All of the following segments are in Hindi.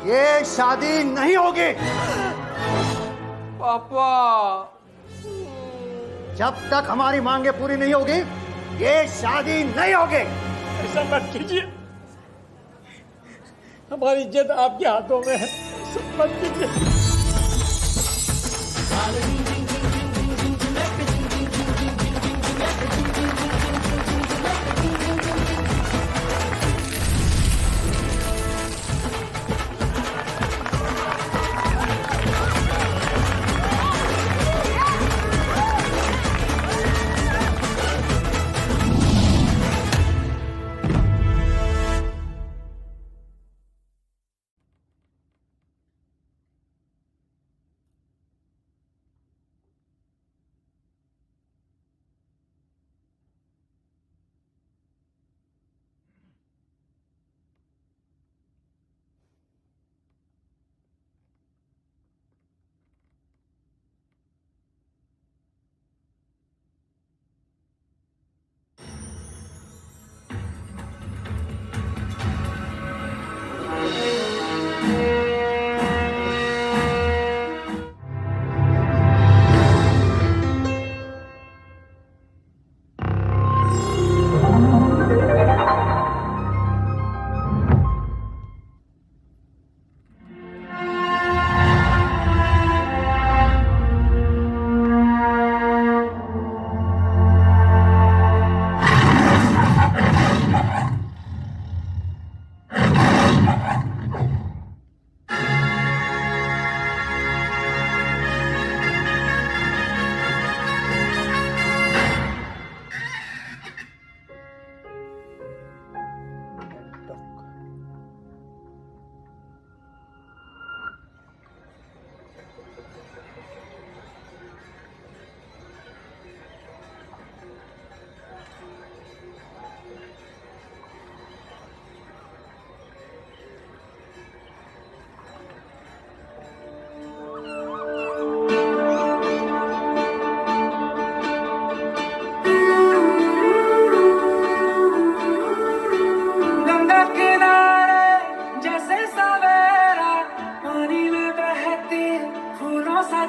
ये शादी नहीं होगी। पापा, जब तक हमारी मांगे पूरी नहीं होगी ये शादी नहीं होगी। ऐसा मत कीजिए, हमारी इज्जत आपके हाथों में है, ऐसा मत कीजिए।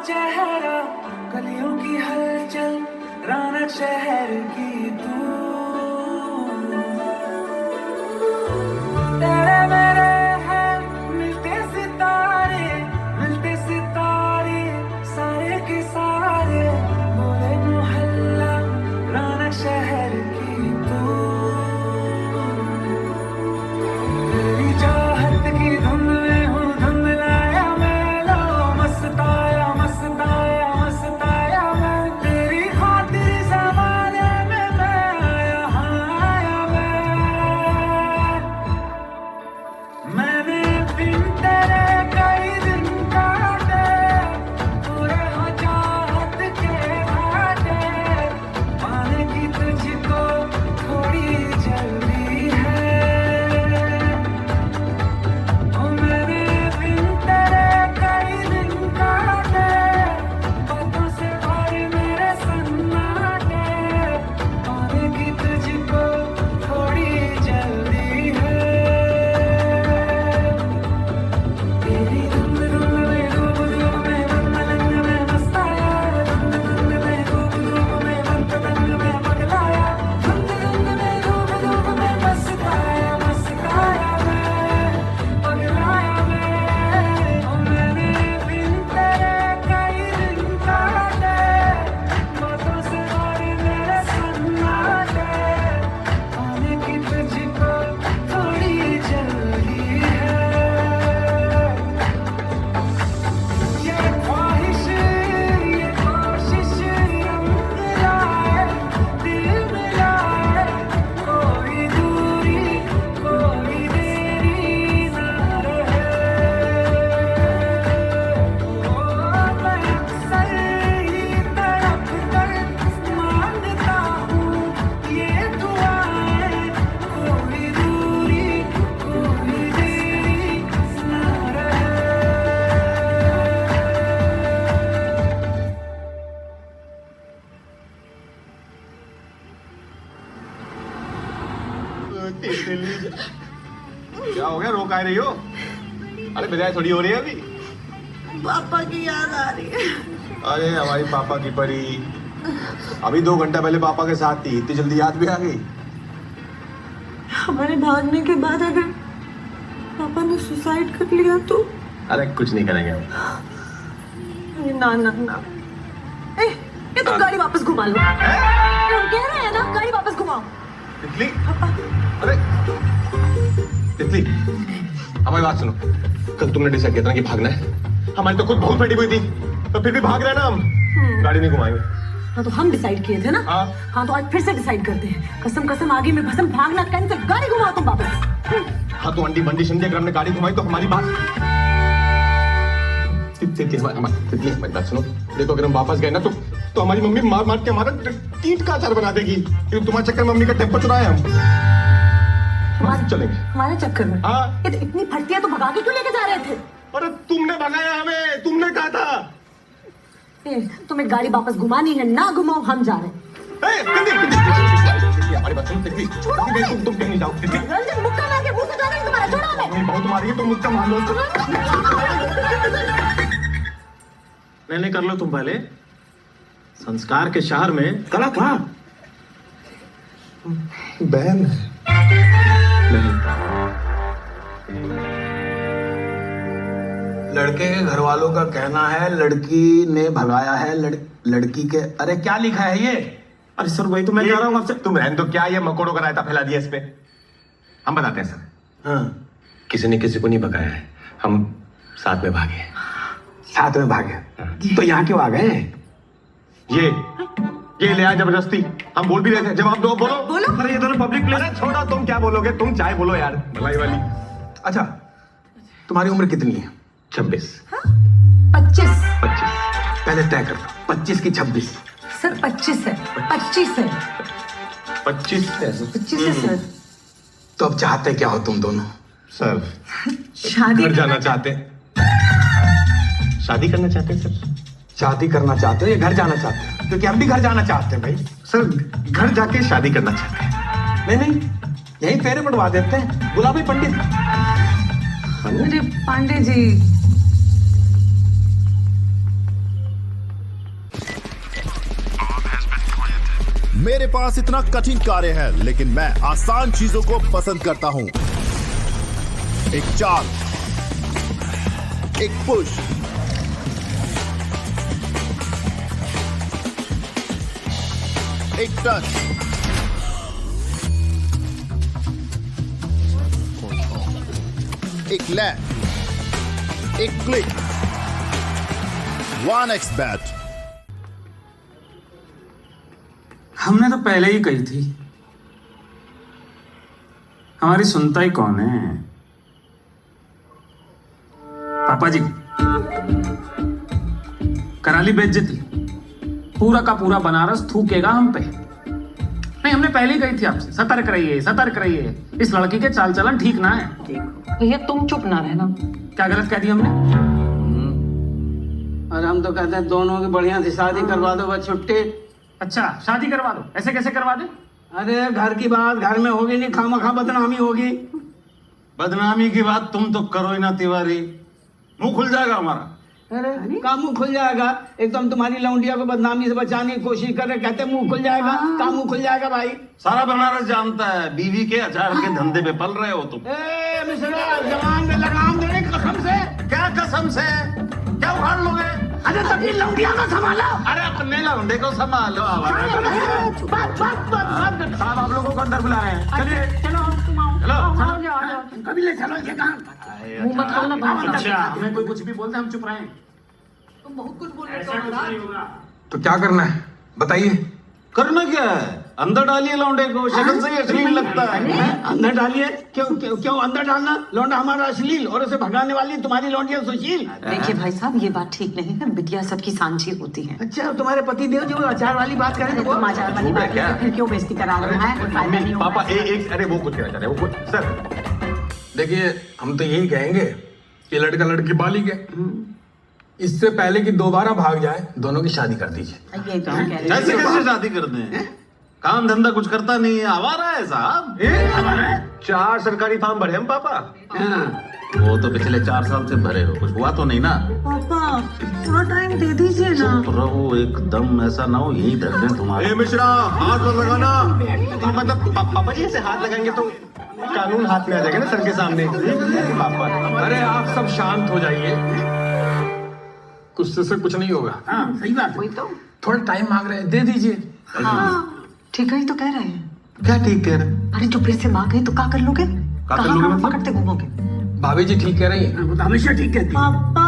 चेहरा गलियों की हलचल रौनक शहर की तू तेरे मेरे हैं मिलते सितारे सारे के सारे बोले मोहल्ला रौनक शहर की तू तेरी चाहत की धुन में हूँ धुंधलाया मैं लो मस्ताया मैं तेरी खातिर ज़माने में मैं आया मैंने बिन तेरे कई दिन काटे पूरे हो चाहत के घाटे पाने की तुझको थोड़ी जल्दी है मैंने बिन तेरे कई दिन काटे बातों से भरे मेरे सन्नाटे पाने की तुझको थोड़ी जल्दी है तेरी धुन में डूब में मलंग में मस्ताया धुन में डूब में मन पतंग में पगलाया धुन में डूब में मस्ताया मैं पगलाया मैं मैंने बिन तेरे कई दिन काटे बातों से भरे मेरे सन्नाटे पाने की तुझको थोड़ी जल्दी है ये ख्वाहिश ये कोशिश रंग लाए दिल मिलाए कोई दूरी कोई देरी ना रहे मैं अक्सर ही तड़प कर मांगता हूँ ये दुआएं कोई दूरी कोई देरी ना रहे क्या हो गया, रो का रही हो? अरे विदाई थोड़ी हो रही है अभी। पापा की याद आ रही है। अरे हमारी पापा की परी अभी 2 घंटा पहले पापा के साथ थी, इतनी जल्दी याद भी आ गई। हमारे भागने के बाद अगर पापा ने सुसाइड कर लिया तो? अरे कुछ नहीं करेंगे हम। अरे ना ना ना। ये तुम गाड़ी वापस घुमा लो। हम कह रहे हैं ना, गाड़ी वापस घुमाओ। तितली, अरे तितली, हमारी बात सुनो। कल तुमने डिसाइड किया था ना कि भागना है, हमारी तो खुद बहुत फटी हुई थी, तो फिर भी भाग रहे हैं ना हम। गाड़ी नहीं घुमाएंगे। हाँ तो हम डिसाइड किए थे ना। हाँ तो आज फिर से डिसाइड करते हैं। कसम कसम आगे में भसम, भागना कैंसिल, गाड़ी घुमाओ तुम वापस। हाँ तो अंडी बंडी समझे, अगर हमने गाड़ी घुमाई तो हमारी बात। तितली हमारी बात सुनो। देखो अगर हम वापस गए ना तो हमारी मम्मी मार मार के हमारा टीट का अचार बना देगी। तुम्हारे चक्कर में मम्मी का टेम्पर चुराए हम। चलेंगे हमारे चक्कर में? हाँ। ये तो इतनी फटती है तो भगा के क्यों लेके जा रहे थे? अरे तुमने भगाया हमें, तुमने कहा था। तुम्हें गाड़ी वापस घुमानी है, ना घुमाओ, हम जा रहे हैं। हमारी बात सुनो तितली, तुम कहीं नहीं जाओ। रंजन मुक्का मार के मुंह से जा रहे हैं तुम्हारा, छोड़ो हमें। बहुत मारी है, तुम मुक्का मार लो। नहीं कर लो तुम पहले। संस्कार के शहर में कला कहाँ? बहन लड़के के घर वालों का कहना है लड़की ने भगाया है लड़की के। अरे क्या लिखा है ये? अरे सर वही तो मैं कह रहा हूँ आपसे। तुम रहने दो, क्या ये मकोड़ों का रायता फैला दिया इस पे। हम बताते हैं सर। हाँ। किसी ने किसी को नहीं भगाया है, हम साथ में भागे। साथ में भागे? तो यहाँ क्यों आ गए? ये ले आया जबरदस्ती। हम बोल भी रहे थे, जवाब दो, बोलो। बोलो। अरे ये दोनों पब्लिक प्लेस है, छोड़ो। तुम क्या बोलोगे, तुम चाहे बोलो यार, भलाई वाली। अच्छा तुम्हारी उम्र कितनी है? 26। 25। पहले तय कर लो, 25 की 26? सर 25 है। 25 है। 25 है सर। तो अब चाहते क्या हो तुम दोनों? सर शादी घर जाना चाहते, शादी करना चाहते हैं सर। शादी करना चाहते हो या घर जाना चाहते हो? क्योंकि हम भी घर जाना चाहते हैं भाई। सर घर जाके शादी करना चाहते हैं। नहीं यही फेरे पड़वा देते हैं। गुलाबी पंडित। अरे पांडे जी, मेरे पास इतना कठिन कार्य है, लेकिन मैं आसान चीजों को पसंद करता हूं। एक चाल, एक पुश, एक टच, एक लैंड, एक क्लिक, 1x बैट। हमने तो पहले ही कही थी, हमारी सुनता ही कौन है। पापा जी करा ली बेइज्जती, पूरा का पूरा बनारस थूकेगा हम पे। नहीं हमने पहले ही कही थी आपसे, सतर्क रहिए सतर्क रहिए, इस लड़की के चाल चलन ठीक ना है। भैया तुम चुप ना रहना। क्या गलत कह दिया हमने? और हम तो कहते हैं दोनों की बढ़िया सी शादी करवा दो, बस छुट्टी। अच्छा शादी करवा दो, ऐसे कैसे करवा दे? अरे घर की बात घर में होगी नहीं, खामखा बदनामी होगी। बदनामी की बात तुम तो करो ही ना तिवारी, मुंह खुल जाएगा हमारा। अरे का मुंह खुल जाएगा? एकदम तुम्हारी लौंडिया को बदनामी से बचाने की कोशिश कर रहे, कहते मुंह खुल जाएगा। का मुंह खुल जाएगा भाई? सारा बनारस जानता है बीवी के अचार के धंधे पे पल रहे हो तुम। ए मिश्रा, जवान में लगाम देने की कसम से। क्या कसम से? क्या उखाड़ लोगे? अरे तभी लौंडिया को संभालो। अरे अपने लौंडे को संभालो। साहब आप लोगों को अंदर बुला रहे हैं, चलिए चलो कभी ले चलो ये काम। मुंह मत खोलना भाई। अच्छा हमें कोई कुछ भी बोलते हम चुप रहे। तुम बहुत कुछ बोल रहे ऐसा कुछ नहीं होगा। तो क्या करना है बताइए? करना क्या है? अंदर डालिए लौंडे को, शक्ल से ही अश्लील लगता है। अंदर डालिए? क्यों अंदर डालना? लौंडा हमारा अश्लील और उसे भगाने वाली तुम्हारी लौंडिया सुशील। देखिए भाई साहब, ये बात ठीक नहीं है। बिटिया सबकी सांझी होती है। अच्छा तुम्हारे पति देव जो अचार वाली बात करें तो तुम आचार वाली बात क्या? फिर क्यों बेइज्जती करा रहे हैं? कोई फायदा नहीं पापा होगा। एक अरे वो कुछ कहना चाह रहे हैं, वो कुछ सर। देखिए हम तो यही कहेंगे कि लड़का लड़की बालिग है, इससे पहले कि दोबारा भाग जाए दोनों की शादी कर दीजिए। ये तो हम कह रहे हैं। कैसे कैसे शादी करते हैं? काम धंधा कुछ करता नहीं है, आवारा है साहब। 4 सरकारी फार्म भरे हम पापा। वो तो पिछले 4 साल से भरे हो, कुछ हुआ तो नहीं ना? पापा थोड़ा टाइम दे दीजिए ना। चुप रहो एकदम, ऐसा ना हो यही धर दें तुम्हारे। ए मिश्रा, हाथ मत लगाना। मतलब पापा जी ऐसे हाथ लगाएंगे तो कानून हाथ में आ जाएगा ना सर के सामने। पापा अरे आप सब शांत हो जाइए, गुस्से से कुछ नहीं होगा। हाँ सही बात है। तो थोड़ा टाइम मांग रहे हैं, दे दीजिए। हाँ ठीक है ही तो कह रहे हैं। क्या ठीक कह रहे? अरे जो फिर से माँ गई तो क्या कर लोगे? कर लोगे मतलब? पकड़ते घूमोगे? भाभी जी ठीक कह रही है। वो तो हमेशा ठीक कहती है। पापा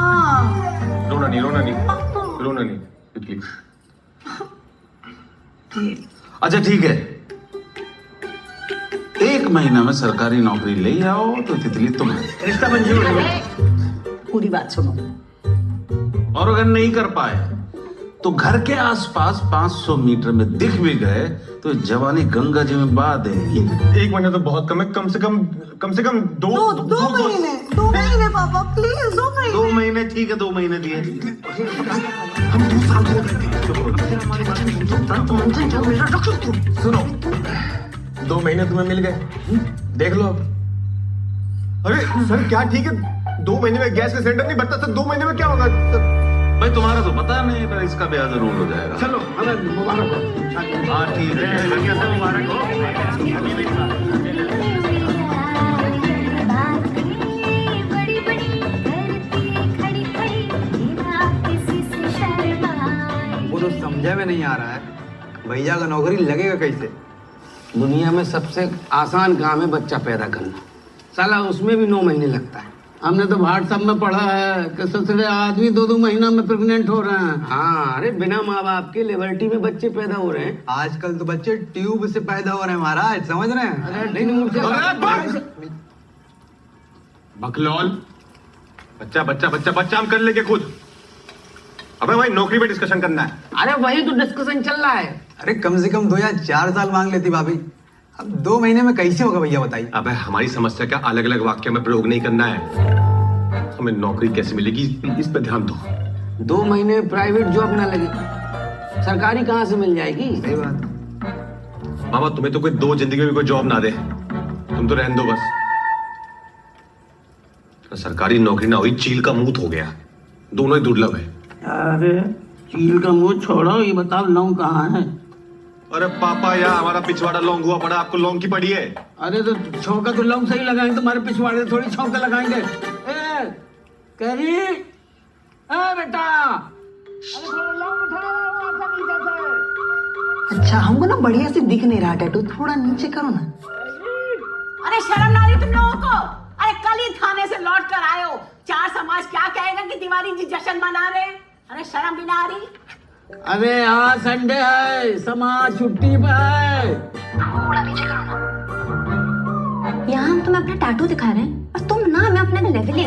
रोना नहीं, रोना नहीं, रोना नहीं तितली। अच्छा ठीक है, 1 महीना में सरकारी नौकरी ले आओ तो तितली तुम है। रिश्ता मंजूर है। पूरी बात सुनो। और अगर नहीं कर पाए तो घर के आसपास 500 मीटर में दिख भी गए तो जवानी गंगा जी में बहा देंगे। 1 महीना तो बहुत कम है, कम से कम 2 महीने पापा प्लीज 2 महीने। 2 महीने ठीक है, 2 महीने दिए। सुनो, 2 महीने तुम्हें मिल गए, देख लो अब। अरे सर क्या ठीक है, 2 महीने में गैस का सिलेंडर नहीं भरता सर, 2 महीने में क्या होगा भाई तुम्हारा तो पता नहीं, पर इसका ब्याह जरूर हो जाएगा। चलो हमें मुबारक हो। हाँ ठीक है, मुबारक हो। वो तो समझे में नहीं आ रहा है, भैया का नौकरी लगेगा कैसे? दुनिया में सबसे आसान काम है बच्चा पैदा करना, साला उसमें भी 9 महीने लगता है। हमने तो व्हाट्सएप में पढ़ा है कि ससुरे आदमी 2-2 महीना में प्रेग्नेंट हो रहे हैं। हाँ, अरे बिना माँ बाप के लिबर्टी में बच्चे पैदा हो रहे हैं। आजकल तो बच्चे ट्यूब से पैदा हो रहे हैं महाराज, समझ रहे हैं? अरे नहीं मुझे बकलौल, बच्चा हम कर लेंगे खुद। अबे भाई नौकरी पे डिस्कशन करना है। अरे वही तो डिस्कशन चल रहा है। अरे कम से कम 2 या 4 साल मांग लेती भाभी, अब 2 महीने में कैसे होगा भैया बताइए? अबे हमारी समस्या का अलग अलग वाक्य में प्रयोग नहीं करना है, हमें नौकरी कैसे मिलेगी इस पे ध्यान दो। 2 महीने प्राइवेट जॉब ना लगे, सरकारी कहाँ से मिल जाएगी? सही बात। मामा तुम्हें तो कोई 2 जिंदगी में कोई जॉब ना दे, तुम तो रहने दो बस। सरकारी नौकरी ना हुई, चील का मुंह हो गया, दोनों ही दुर्लभ है। अरे चील का मुंह छोड़ो, ये बताओ लौंग कहाँ है? अरे पापा यार हमारा पिछवाड़ा लौंग हुआ पड़ा, आपको लौंग की पड़ी है। अरे तो छौका तो लौंग सही लगाएंगे, तुम्हारे पिछवाड़े थोड़ी छौका लगाएंगे। ए करी, ए बेटा, अरे थोड़ा लौंग उठाओ नीचे से। अच्छा हमको ना बढ़िया से दिख नहीं रहा टैटू, थोड़ा नीचे करो ना। अरे शर्म ना रही तुम लोगों को? अरे कल ही थाने से लौट कर आए हो, 4 समाज क्या कहेगा कि तिवारी जी जश्न मना रहे हैं? अरे शर्म भी ना आ रही? अरे आज संडे है, समाज छुट्टी पे है। थोड़ा नीचे करो ना। यहाँ हम तुम्हें अपना टैटू दिखा रहे हैं और तुम ना हमें अपने लेवल ले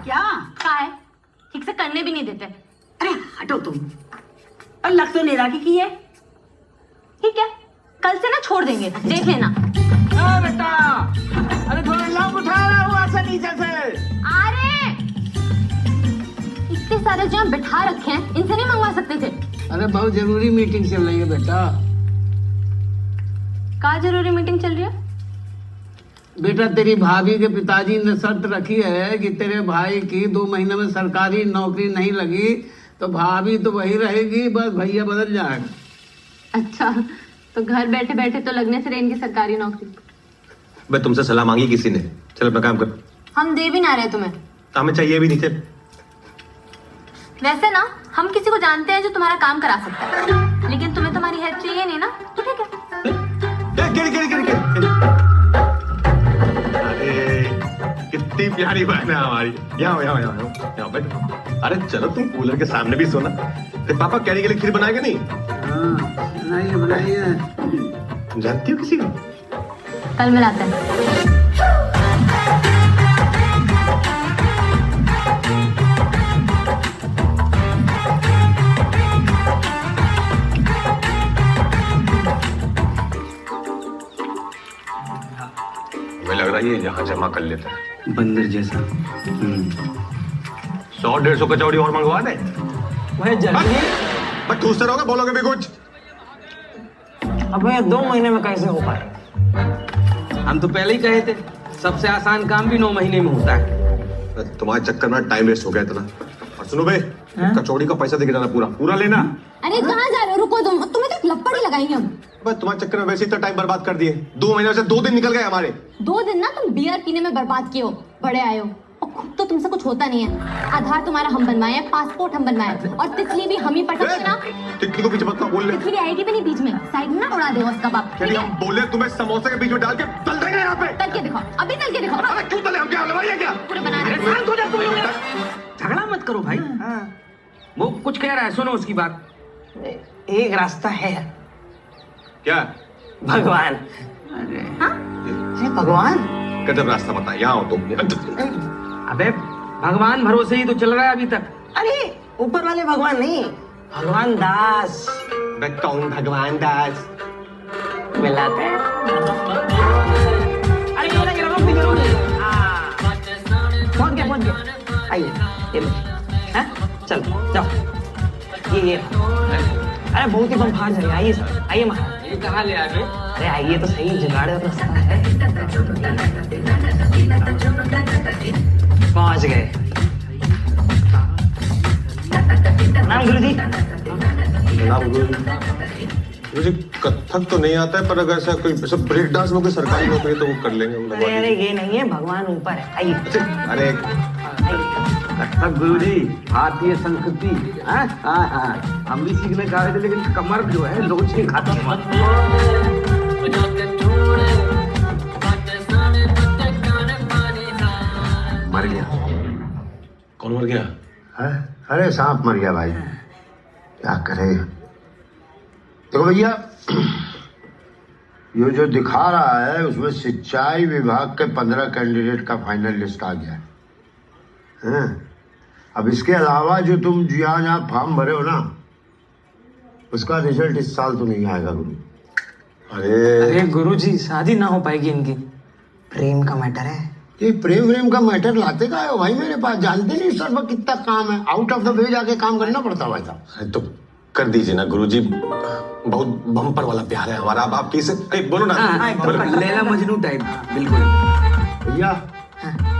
क्या है, ठीक से करने भी नहीं देते। अरे हटो तुम, और लग तो नहीं रहा कि है। ठीक है, कल से ना छोड़ देंगे, देख लेना। बेटा, अरे थोड़ा लौंग उठा रहा हूँ ऐसा नीचे से। अरे इतने सारे जो बिठा रखे हैं, इनसे नहीं मंगवा सकते थे? अरे बहुत जरूरी मीटिंग चल रही है बेटा। क्या जरूरी मीटिंग चल रही है? बेटा तेरी भाभी के पिताजी ने शर्त रखी है कि तेरे भाई की 2 महीने में सरकारी नौकरी नहीं लगी तो भाभी तो वही रहेगी, बस भैया बदल जाएगा। अच्छा, तो घर बैठे बैठे तो लगने से रहे इनकी सरकारी नौकरी। मैं तुमसे सलाह मांगी किसी ने, चल अपना काम कर। हम दे भी ना रहे तुम्हें। हमें चाहिए भी नहीं थे। वैसे ना हम किसी को जानते हैं जो तुम्हारा काम करा सकता है, लेकिन तुम्हें तुम्हारी हेल्प चाहिए नहीं ना, तो ठीक है। अरे कितनी प्यारी बहन है हमारी। यहाँ बैठ। अरे चलो तुम कूलर के सामने भी सोना। पापा कैरी के लिए खीर बनाएगा नहीं? हाँ, बनाइए। जानती हो किसी को? कल मिलाते हैं। हमें लग रहा है ये यहाँ जमा कर लेता है, बंदर जैसा। 100-150 कचौड़ी और मंगवा दे। वह जल्दी बस ठूसते रहोगे, बोलोगे भी कुछ। अब 2 महीने में कैसे हो पाए? हम तो पहले ही कहे थे सबसे आसान काम भी 9 महीने में होता है। तुम्हारे चक्कर में टाइम वेस्ट हो गया इतना। और सुनो बे, कचौड़ी का पैसा देके जाना, पूरा पूरा लेना। अरे कहाँ जा रहे हो? रुको तुम, तुम्हें तो लपड़ ही लगाएंगे हम। बस तुम्हारे चक्कर में वैसे ही इतना टाइम बर्बाद कर दिए। 2 महीने से 2 दिन निकल गए हमारे। 2 दिन ना तुम बियर पीने में बर्बाद किए हो, बड़े आए हो। और खुद तो तुमसे कुछ होता नहीं है। आधार तुम्हारा हम बनवाए, पासपोर्ट हम बनवाए, और तितली भी हम ही पटके ना। तितली को पीछे मत बोल ले। तितली आएगी भी नहीं बीच में, साइड में ना उड़ा देगा उसका बाप। चलिए हम बोले तुम्हें समोसे के बीच में डाल के तल देंगे यहाँ पे। तल के दिखाओ, अभी तल के दिखाओ। अरे क्यों तले? हम क्या हलवाई है क्या? पूरा बना रहे झगड़ा मत करो भाई। वो कुछ कह रहा है, सुनो उसकी बात। एक रास्ता है, क्या? भगवान। अरे भगवान गजब रास्ता बता, यहाँ हो तुम। अबे भगवान भरोसे ही तो चल रहा है अभी तक। अरे ऊपर वाले भगवान नहीं, भगवान दास। मैं कौन भगवान दास? मिलाते हैं। अरे पहुंच गया। आइए ये लो। हाँ? चलो जाओ। ये अरे बहुत ही बम फाड़ जाएगा। आइए सर, आइए महाराज। ये कहाँ ले आगे? अरे आइए तो सही, जुगाड़ और रास्ता है। पहुंच गए। नाम गुरुजी? मुझे कथक तो नहीं आता है, पर अगर ऐसा कोई ब्रेक डांस में कोई सरकारी नौकरी तो वो कर लेंगे। अरे ये नहीं है, भगवान ऊपर है। आइए। अरे कथक गुरुजी, भारतीय संस्कृति। हाँ, हम भी सीखने का रहे थे, लेकिन कमर जो है लोच नहीं खाता। मर गया। कौन मर गया? अरे सांप मर गया भाई, क्या करे। देखो भैया, ये जो दिखा रहा है उसमें सिंचाई विभाग के 15 कैंडिडेट का फाइनल लिस्ट आ गया है। अब इसके अलावा जो तुम जहाँ फॉर्म भरे हो ना, उसका रिजल्ट इस साल तो नहीं आएगा गुरु। अरे गुरुजी, शादी ना हो पाएगी इनकी। प्रेम का मैटर है। ये प्रेम का मैटर लाते का हो भाई मेरे पास? जानते नहीं सर पर कितना काम है, आउट ऑफ द वे जाके काम करना पड़ता भाई साहब। तो कर दीजिए ना गुरुजी, बहुत बम्पर वाला प्यार है हमारा। आप किसे बोलो ना। लैला मजनू टाइप, बिल्कुल। भैया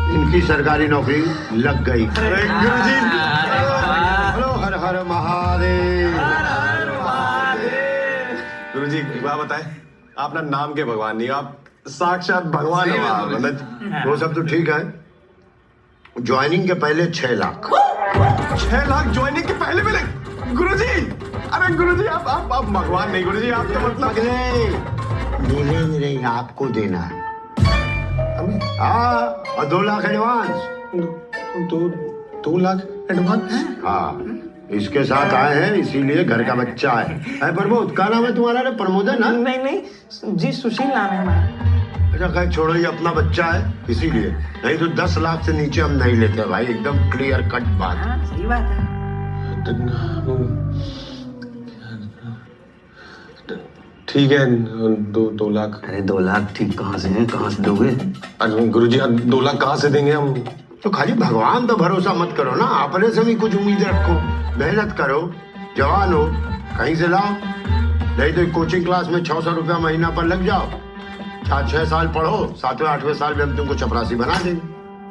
इनकी सरकारी नौकरी लग गई। गुरुजी, हेलो, हर हर महादेव। गुरुजी बात बताए, आप ना नाम के भगवान नहीं, आप साक्षात भगवान है। मतलब वो सब तो ठीक है, ज्वाइनिंग के पहले 6 लाख। 6 लाख ज्वाइनिंग के पहले मिले? गुरुजी, अरे गुरुजी आप भगवान नहीं गुरुजी, आप तो मतलब मिले आपको देना है। हाँ, और 2 लाख एडवांस। 2 लाख एडवांस? हाँ, इसके साथ आए हैं, इसीलिए घर का बच्चा है। प्रमोद, क्या नाम है तुम्हारा? रे प्रमोद है ना? नहीं जी, सुशील नाम है हमारा। अच्छा खैर छोड़ो, ये अपना बच्चा है इसीलिए, नहीं तो 10 लाख से नीचे हम नहीं लेते भाई, एकदम क्लियर कट बात। हाँ, सही बात है। ठीक है, 2 लाख। अरे 2 लाख ठीक कहाँ से हैं, कहाँ से दोगे? अरे गुरुजी 2 लाख कहाँ से देंगे हम? तो खाली भगवान तो भरोसा मत करो ना, अपने से भी कुछ उम्मीद रखो, मेहनत करो, जवान हो, कहीं से लाओ। नहीं तो कोचिंग क्लास में 600 रुपया महीना पर लग जाओ, 6 साल पढ़ो, 7वें 8वें साल में हम तुमको चपरासी बना देंगे।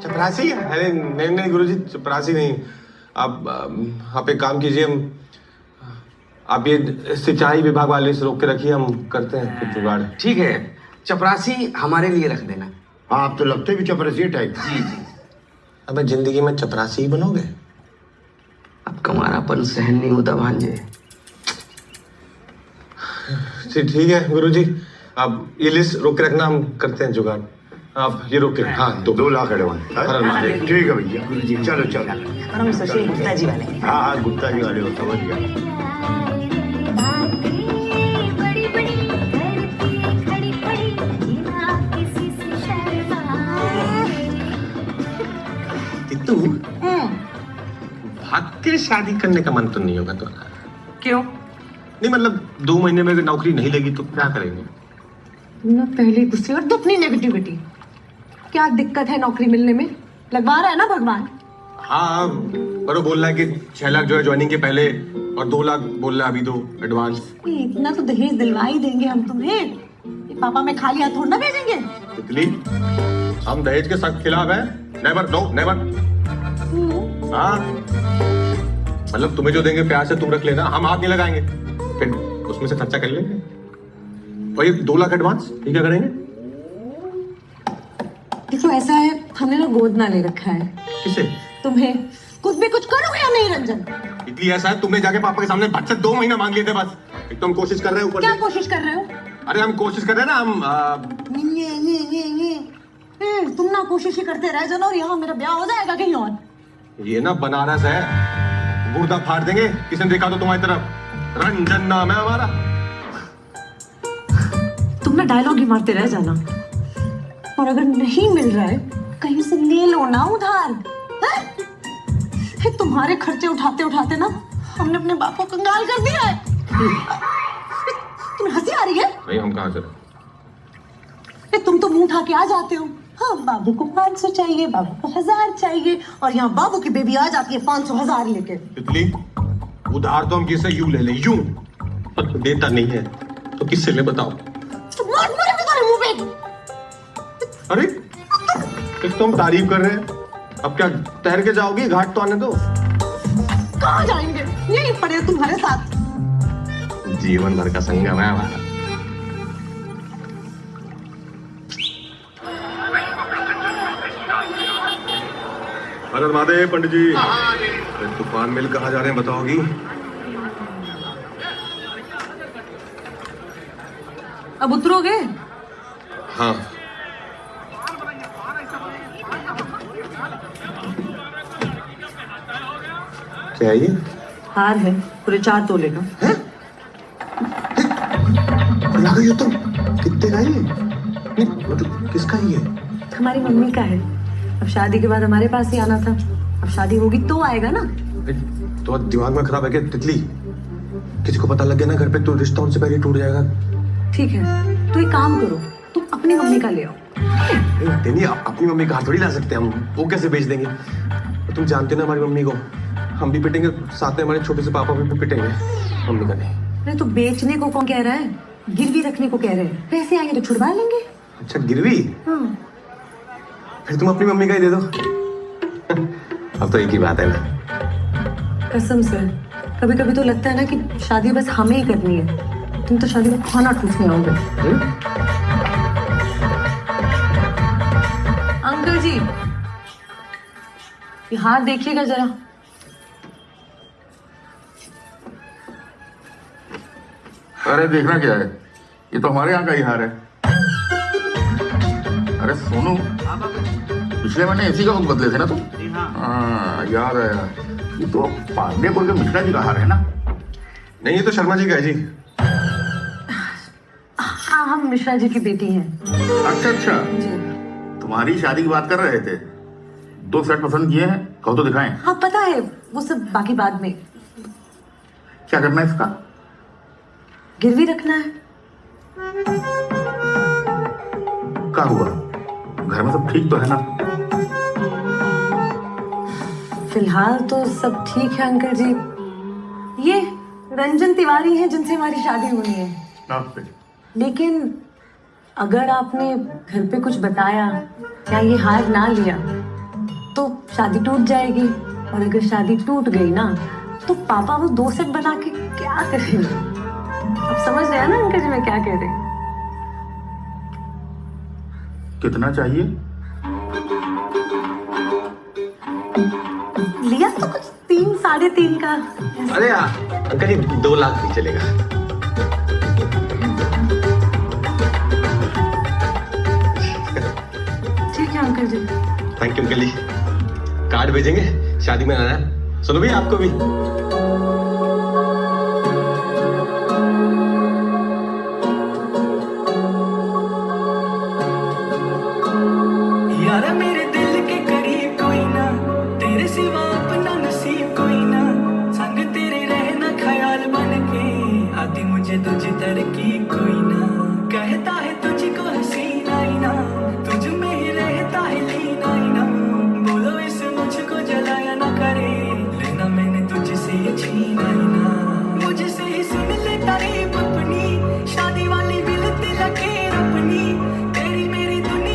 चपरासी? अरे नहीं गुरुजी, चपरासी नहीं। आप एक काम कीजिए, आप ये सिंचाई विभाग वाले से रोक के रखिए, हम करते हैं कुछ जुगाड़। ठीक है, चपरासी हमारे लिए रख देना। हाँ, आप तो लगते भी चपरासी टाइप। जी। अब जिंदगी में चपरासी ही बनोगे? अब कमारापन सहन नहीं होता भांजे। ठीक है गुरुजी, आप ये लिस्ट रोक के रखना, हम करते हैं जुगाड़। आप ये रोक के। हाँ, 2 लाख एडवांस। ठीक है भैया, चलो चलो। और हम सुशील गुप्ता जी वाले। हाँ, गुप्ता जी वाले हो, समझ गया। तू भाग के शादी करने का मन तो नहीं होगा तो? क्यों? नहीं मतलब 2 महीने में अगर नौकरी नहीं लगी तो क्या करेंगे? ना पहले गुस्से और अपनी नेगेटिविटी। क्या दिक्कत है नौकरी मिलने में? लगवा रहा है ना भगवान। हाँ, पर वो बोल रहा है कि 6 लाख जो है ज्वाइनिंग के पहले, और 2 लाख बोल रहा है अभी दो एडवांस। इतना तो दहेज दिलवा ही देंगे हम तुम्हें। पापा में खाली हाथ थोड़ा ना भेजेंगे। तितली, हम दहेज के सख्त खिलाफ हैं। Never, no never. हाँ, मतलब तुम्हें जो देंगे प्यार से तुम रख लेना, हम हाथ नहीं लगाएंगे, फिर उसमें से खर्चा कर लेंगे। और ये 2 लाख एडवांस, ये क्या करेंगे? देखो ऐसा है, हमने ना गोद ना ले रखा है। किसे? तुम्हें कुछ भी कुछ करोगे या नहीं रंजन? इतनी ऐसा है, तुमने जाके पापा के सामने बच्चे 2 महीना मांग लिए थे बस। एक तो हम कोशिश कर रहे हैं ऊपर क्या से। कोशिश कर रहे हो? अरे हम कोशिश कर रहे हैं ना, हम तुम ना कोशिश ही करते रह जाना और यहाँ मेरा ब्याह हो जाएगा कहीं और। ये ना बनारस है, गुर्दा फाड़ देंगे किसी ने देखा तो तुम्हारी तरफ। रंजन नाम है हमारा। तुम ना डायलॉग ही मारते रह जाना, और अगर नहीं मिल रहा है कहीं से ले लो ना उधार। तुम्हारे खर्चे उठाते उठाते ना हमने अपने बाप को कंगाल कर दिया है। तुम्हें हंसी आ रही है? नहीं, हम कहाँ से? तुम तो मुंह उठा के आ जाते हो। हाँ, बाबू को 500 चाहिए, बाबू को 1000 चाहिए, और यहाँ बाबू की बेबी आ जाती है 500,000 लेके। तितली, उधार तो हम किससे यूं ले ले, यूं। देता नहीं है तो किससे ले बताओ? मार मार तुम्हारे मुंह पे। अरे, एक तो हम तारीफ कर रहे हैं, अब क्या तैर के जाओगी? घाट तो आने दो। कहाँ जाएंगे? यही पड़े तुम्हारे साथ। जीवन भर का संगम है हमारा। हर महादेव। पंडित जी, तूफान मिल कहाँ जा रहे हैं बताओगी? अब उतरोगे? हाँ। क्या है ये? हार है, पूरे 4 तोले का। लगा ये तो कितने का ये? नहीं, मतलब किसका ये? हमारी मम्मी का है। अब शादी के बाद हमारे पास ही आना था, अब शादी होगी तो आएगा ना। तो दिमाग में खराब है क्या तितली? किसी को पता लग गया ना घर पे तो रिश्ता उनसे पहले टूट जाएगा। ठीक है, तो एक काम करो, तुम अपनी मम्मी का ले आओ। नहीं, अपनी मम्मी का हाथ थोड़ी ला सकते हम, वो कैसे बेच देंगे? तुम जानते ना हमारी मम्मी को, हम भी पिटेंगे, साथ में हमारे छोटे से पापा भी पिटेंगे। मम्मी का नहीं। अरे तो बेचने को कौन कह रहा है? गिरवी रखने को कह रहे हैं। पैसे आएंगे तो छुड़वा लेंगे। अच्छा, गिरवी? हाँ। फिर तुम अपनी मम्मी का ही दे दो। अब तो एक ही बात है ना। कसम से कभी कभी तो लगता है ना कि शादी बस हमें ही करनी है, तुम तो शादी में खाना ठूसने आओगे। अंकल जी, ये हाथ देखिएगा जरा। अरे देखना क्या है, ये तो हमारे यहाँ का ही हार है। अरे सोनू, पिछले महीने इसी का बुक बदले थे ना तुम? हाँ, याद आया। ये तो पांडेपुर के मिश्रा जी का हार है ना? नहीं, ये तो शर्मा जी का है जी। हाँ, हम मिश्रा जी की बेटी हैं। अच्छा अच्छा, तुम्हारी शादी की बात कर रहे थे। 2 सेट पसंद किए हैं, कहो तो दिखाएं। हाँ पता है, वो सब बाकी बाद में। क्या करना है इसका? गिरवी रखना है। क्या हुआ, घर में सब ठीक तो है ना? फिलहाल तो सब ठीक है अंकल जी। ये रंजन तिवारी हैं जिनसे हमारी शादी होनी है। नमस्ते। लेकिन अगर आपने घर पे कुछ बताया या ये हार ना लिया तो शादी टूट जाएगी, और अगर शादी टूट गई ना तो पापा वो 2 सेट बना के क्या करेंगे? आप समझ रहे हैं ना अंकल जी मैं क्या कह रही हूँ? कितना चाहिए? लिया तो कुछ 3 साढ़े 3 का। अरे अंकल जी, 2 लाख भी चलेगा। ठीक है uncle ji. Thank you uncle ji. Card भेजेंगे, शादी में आना है। सुनो भी, आपको भी। यारा मेरे दिल के करीब कोई ना, तेरे सिवा अपना नसीब कोई ना, संग तेरे रहना ख्याल बन के, आती मुझे तुझ तरकीब कोई ना, कहता है तुझको हसीना ही ना, तुझ में ही रहता है लीना ही ना, बोलो इस मुझको जलाया ना करे, लेना मैंने तुझसे ये छीना ही ना, मुझसे ही सुन ले तारीफ अपनी, शादी वाली बिल तिलक अपनी, तेरी मेरी दुनिया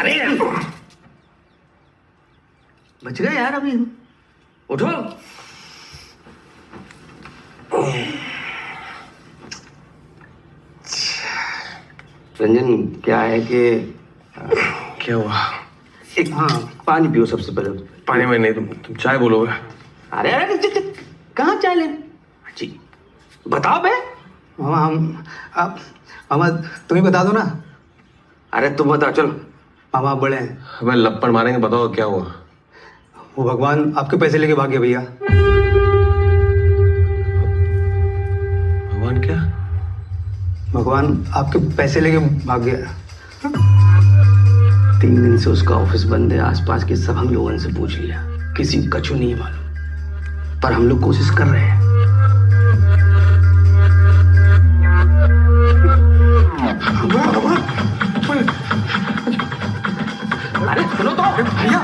अरे बच गए यार अभी। उठो। रंजन क्या है कि क्या हुआ? एक हाँ पानी पियो सबसे पहले। पानी में नहीं, तुम चाय बोलोगे? अरे अरे कहाँ चाय ले? जी बताओ बे। मामा मामा तुम ही बता दो ना। अरे तुम बताओ चलो। मामा आप बड़े हैं। अबे लप्पड़ मारेंगे, बताओ क्या हुआ? वो भगवान आपके पैसे लेके भाग गया भैया। भगवान क्या? भगवान आपके पैसे लेके भाग गया। 3 दिन से उसका ऑफिस बंद है। आसपास के सब हम लोगों से पूछ लिया, किसी को कछु नहीं मालूम, पर हम लोग कोशिश कर रहे हैं। अरे सुनो तो भैया।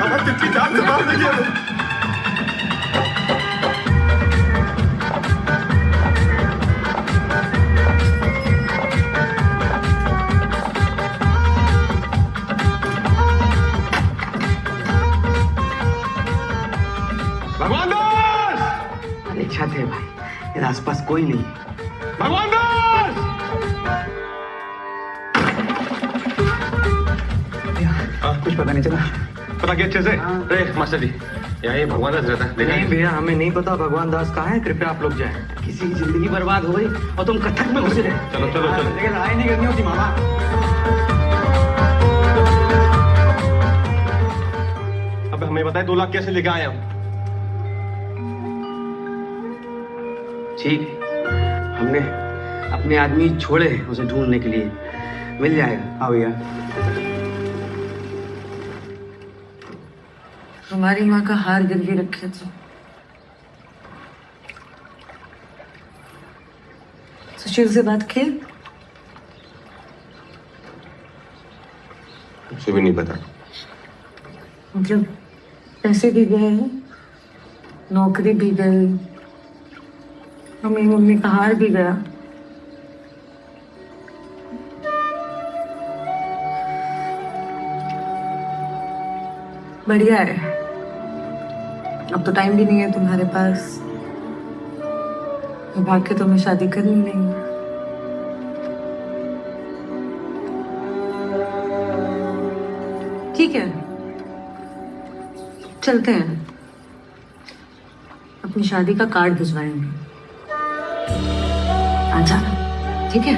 अरे तितली जान से मार देगी। भगवान दास! अरे छत है भाई, इधर आसपास कोई नहीं है। भगवान दास! कुछ पता नहीं चला। पता क्या अच्छे से? अरे मास्टर जी, यहाँ ये भगवान दास रहता है, देखा नहीं भैया हमें नहीं पता भगवान दास कहाँ है, कृपया आप लोग जाएं। किसी की जिंदगी बर्बाद हो गई और तुम कथक में घुसे रहे। चलो चलो चलो। लेकिन लड़ाई नहीं करनी होती मामा। अब हमें बताए 2 लाख कैसे लेके आए हम? ठीक, हमने अपने आदमी छोड़े उसे ढूंढने के लिए। मिल जाएगा। हाँ भैया। हमारी माँ का हार गिरवी रखे थे। सुशील से बात की? मुझे भी नहीं पता। मतलब पैसे भी गए, नौकरी भी गई, मम्मी का हार भी गया। बढ़िया है, अब तो टाइम भी नहीं है तुम्हारे पास। भाग के तुम्हें शादी करनी नहीं। ठीक है, चलते हैं, अपनी शादी का कार्ड भिजवाएंगे। आजा, ठीक है?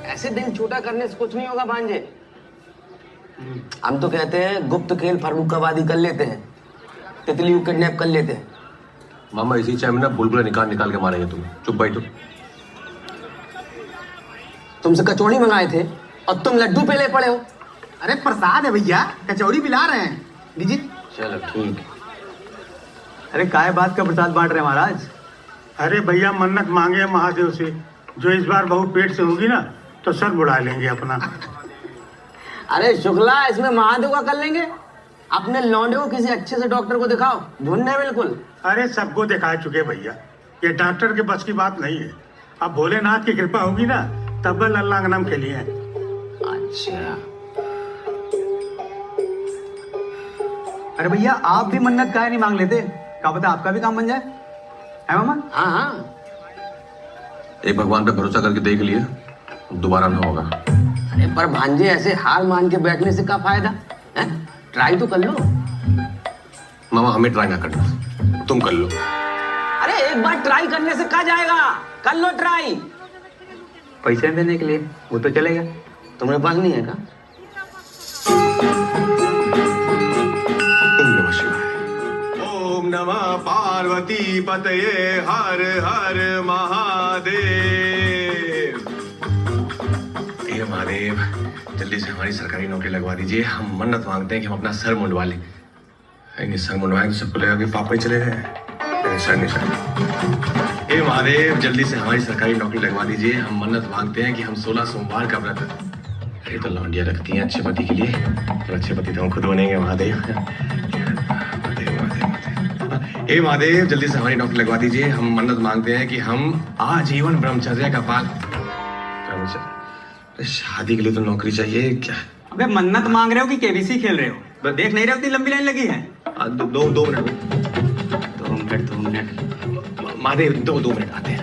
ऐसे दिल छोटा करने से कुछ नहीं होगा भांजे। हम तो कहते हैं गुप्त खेल फर्रुखाबादी कर लेते हैं, तितली को किडनैप कर लेते हैं। मामा इसी चाय में ना बुलबुला निकाल निकाल के मारेंगे तुम्हें। चुप बैठो। तुमसे कचौड़ी मंगाए थे और तुम लड्डू पे ले पड़े हो। अरे प्रसाद है भैया, कचौड़ी पिला रहे हैं। लीजिए। चलो ठीक है। अरे काय बात का प्रसाद बांट रहे हैं महाराज? अरे भैया मन्नत मांगे महादेव से, जो इस बार बहू पेट से होगी ना तो सर बुढ़ा लेंगे अपना। अरे शुक्ला, इसमें महादेव का कर लेंगे। अपने लौंडे को किसी अच्छे से डॉक्टर को दिखाओ, ढूंढने बिल्कुल। अरे सबको दिखा चुके भैया, ये डॉक्टर के बस की बात नहीं है। अब भोलेनाथ की कृपा होगी ना तब अल्लाह का नाम खेलिए। अच्छा, अरे भैया आप भी मन्नत काहे नहीं मांग लेते? क्या पता आपका भी काम बन जाए, है मामा? हाँ हाँ। एक भगवान पे भरोसा करके देख लिए, दोबारा ना होगा। अरे पर भांजे ऐसे हार मान के बैठने से क्या फायदा है? ट्राई तो कर लो। मामा हमें ट्राई ना करना, तुम कर लो। अरे एक बार ट्राई करने से क्या जाएगा, कर लो ट्राई। पैसे देने के लिए वो तो चलेगा। तुम्हारे पास नहीं है क्या? ओम नमः शिवाय। ओम नमः पार्वती पतये हर हर महादेव। हे महादेव, जल्दी से हमारी सरकारी नौकरी लगवा दीजिए। हम मन्नत मांगते हैं कि हम अपना सर मुंडवा लें। सर मुंडवाएंगे तो सबको लगेगा कि पापा ही चले गए। हे महादेव, जल्दी से हमारी सरकारी नौकरी लगवा दीजिए। हम मन्नत मांगते हैं कि हम 16 सोमवार का व्रत, ये तो लौंडिया रखती हैं अच्छे पति के लिए, और अच्छे पति तो हम खुद बनेंगे। महादेव हे महादेव, जल्दी से हमारी नौकरी लगवा दीजिए। हम मन्नत मांगते हैं कि हम आजीवन ब्रह्मचर्य का पालन। शादी के लिए तो नौकरी चाहिए क्या? अबे मन्नत मांग रहे हो कि केबीसी खेल रहे हो? देख नहीं रहे हो इतनी लंबी लाइन लगी है? दो मिनट महादेव, 2 मिनट आते हैं।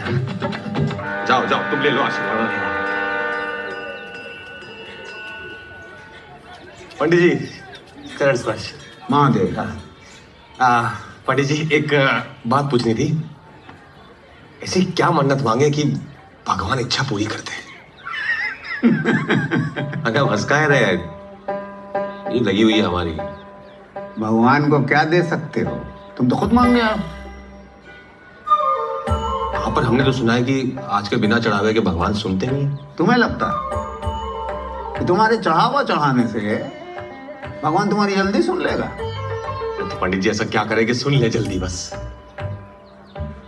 जाओ जाओ, तुम ले लो आशीर्वाद। पंडित जी, चरण स्पर्श। महादेव। पंडित जी, एक बात पूछनी थी। ऐसी क्या मन्नत मांगे कि भगवान इच्छा पूरी करते हैं? अगर हंसकाए रहे, ये लगी हुई है हमारी। भगवान को क्या दे सकते हो? तुम तो खुद मांगने आओ। हाँ, पर हमने तो सुना है कि आज के बिना चढ़ावे के भगवान सुनते नहीं। तुम्हें लगता कि तुम्हारे चढ़ावा चढ़ाने से भगवान तुम्हारी जल्दी सुन लेगा? तो पंडित जी ऐसा क्या करे कि सुन ले जल्दी बस।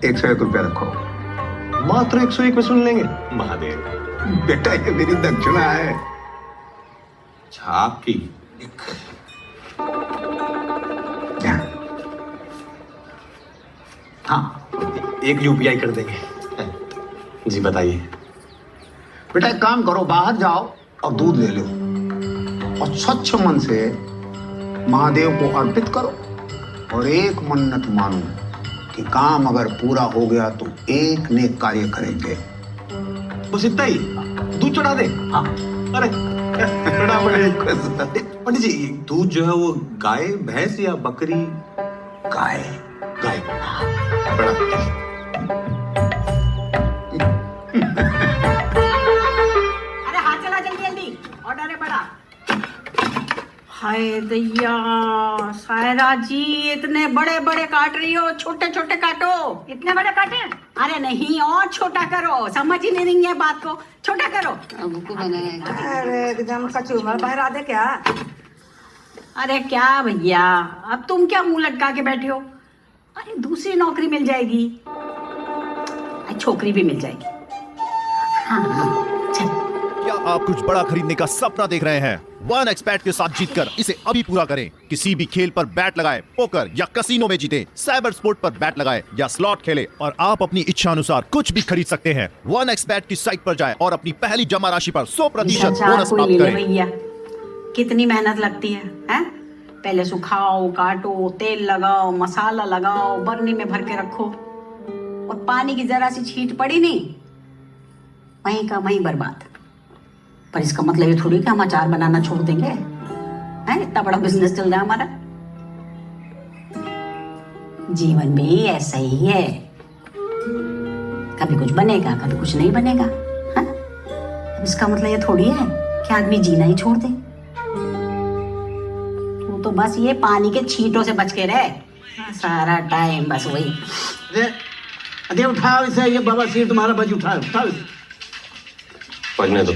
101 रुपया रखो। मात्र 101 में सुन लेंगे? महादेव बेटा, ये मेरी दक्षिणा है। आपकी हाँ, एक UPI कर देंगे। जी बताइए। बेटा एक काम करो, बाहर जाओ और दूध ले लो और स्वच्छ मन से महादेव को अर्पित करो और एक मन्नत मानो कि काम अगर पूरा हो गया तो एक नेक कार्य करेंगे। बस इतना ही? दूध चढ़ा दे? हाँ। अरे पंडित जी, दूध जो है वो गाय, भैंस या बकरी? गाय। गाय। बड़ा अरे हाथ चला जल्दी जल्दी, ऑर्डर है बड़ा। हाय दैया, सायरा जी इतने बड़े बड़े काट रही हो, छोटे छोटे काटो। इतने बड़े काटे? अरे नहीं, और छोटा करो। समझ ही नहीं रही है बात को, छोटा करो। अरे एकदम कचूमर बहरा दे क्या? अरे क्या भैया, अब तुम क्या मुंह लटका के बैठे हो? अरे दूसरी नौकरी मिल जाएगी, छोकरी भी मिल जाएगी। हाँ, चल। क्या आप कुछ बड़ा खरीदने का सपना देख रहे हैं? 1xBet के साथ जीतकर इसे अभी पूरा करें। किसी भी खेल पर बैट लगाएं, पोकर या कसिनो में जीतें, साइबर स्पोर्ट पर बैट लगाएं या स्लॉट खेलें और आप अपनी इच्छा अनुसार कुछ भी खरीद सकते हैं। 1xBet की साइट पर जाएं और अपनी पहली जमा राशि पर 100% बोनस प्राप्त करें। भैया कितनी मेहनत लगती है, हैं? पहले सुखाओ, काटो, तेल लगाओ, मसाला लगाओ, बर्नी में भर के रखो, और पानी की जरा सी छींट पड़ी नहीं, वहीं का वहीं बर्बाद। पर इसका मतलब ये थोड़ी कि हम अचार बनाना छोड़ देंगे, हैं? इतना बड़ा बिजनेस चल रहा है हमारा। जीवन भी ऐसा ही है, कभी कुछ बनेगा, कभी कुछ नहीं बनेगा। हाँ? अब इसका मतलब ये थोड़ी है कि आदमी जीना ही छोड़ दे। तू तो बस ये पानी के छींटों से बच के रहे सारा टाइम, बस वही। अरे उठाओ इसे, ये बाबा सिर तुम्हारा बज, उठाओ उठाओ। पढ़ने दो।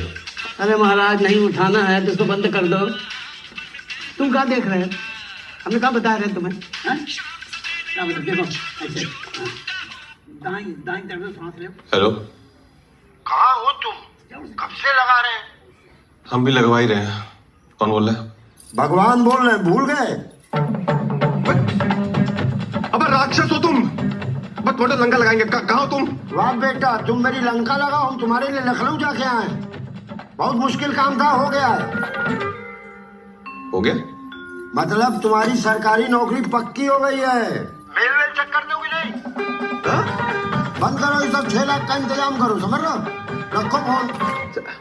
अरे महाराज, नहीं उठाना है तो इसको बंद कर दो। तुम क्या देख रहे हो? हमने क्या बता रहे हैं तुम्हें? क्या बता, देखो ऐसे दाएं दाएं तरफ से सांस लो। हेलो, कहाँ हो तुम? कब से लगा रहे हैं? हम भी लगवा ही रहे हैं। कौन बोल रहा है? भगवान बोल रहे, भूल गए? अब राक्षस हो तुम, बस थोड़ा लंका लगाएंगे। कहाँ हो तुम? वाह बेटा, तुम मेरी लंका लगाओ, हम तुम्हारे लिए लखनऊ जाके आए। बहुत मुश्किल काम था, हो गया है। हो गया? मतलब तुम्हारी सरकारी नौकरी पक्की हो गई है। मेल वेल चेक कर दोगे नहीं? बंद करो ये सब, 6 लाख का इंतजाम करो, समझ रहे हो? रखो फोन।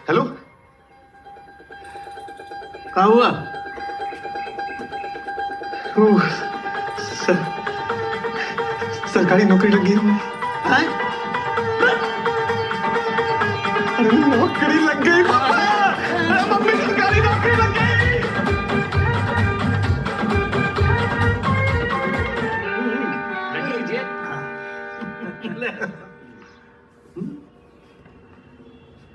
हेलो, क्या हुआ? सरकारी नौकरी लग गई हमें। नौकरी लग गई मम्मी, सरकारी नौकरी लग गई।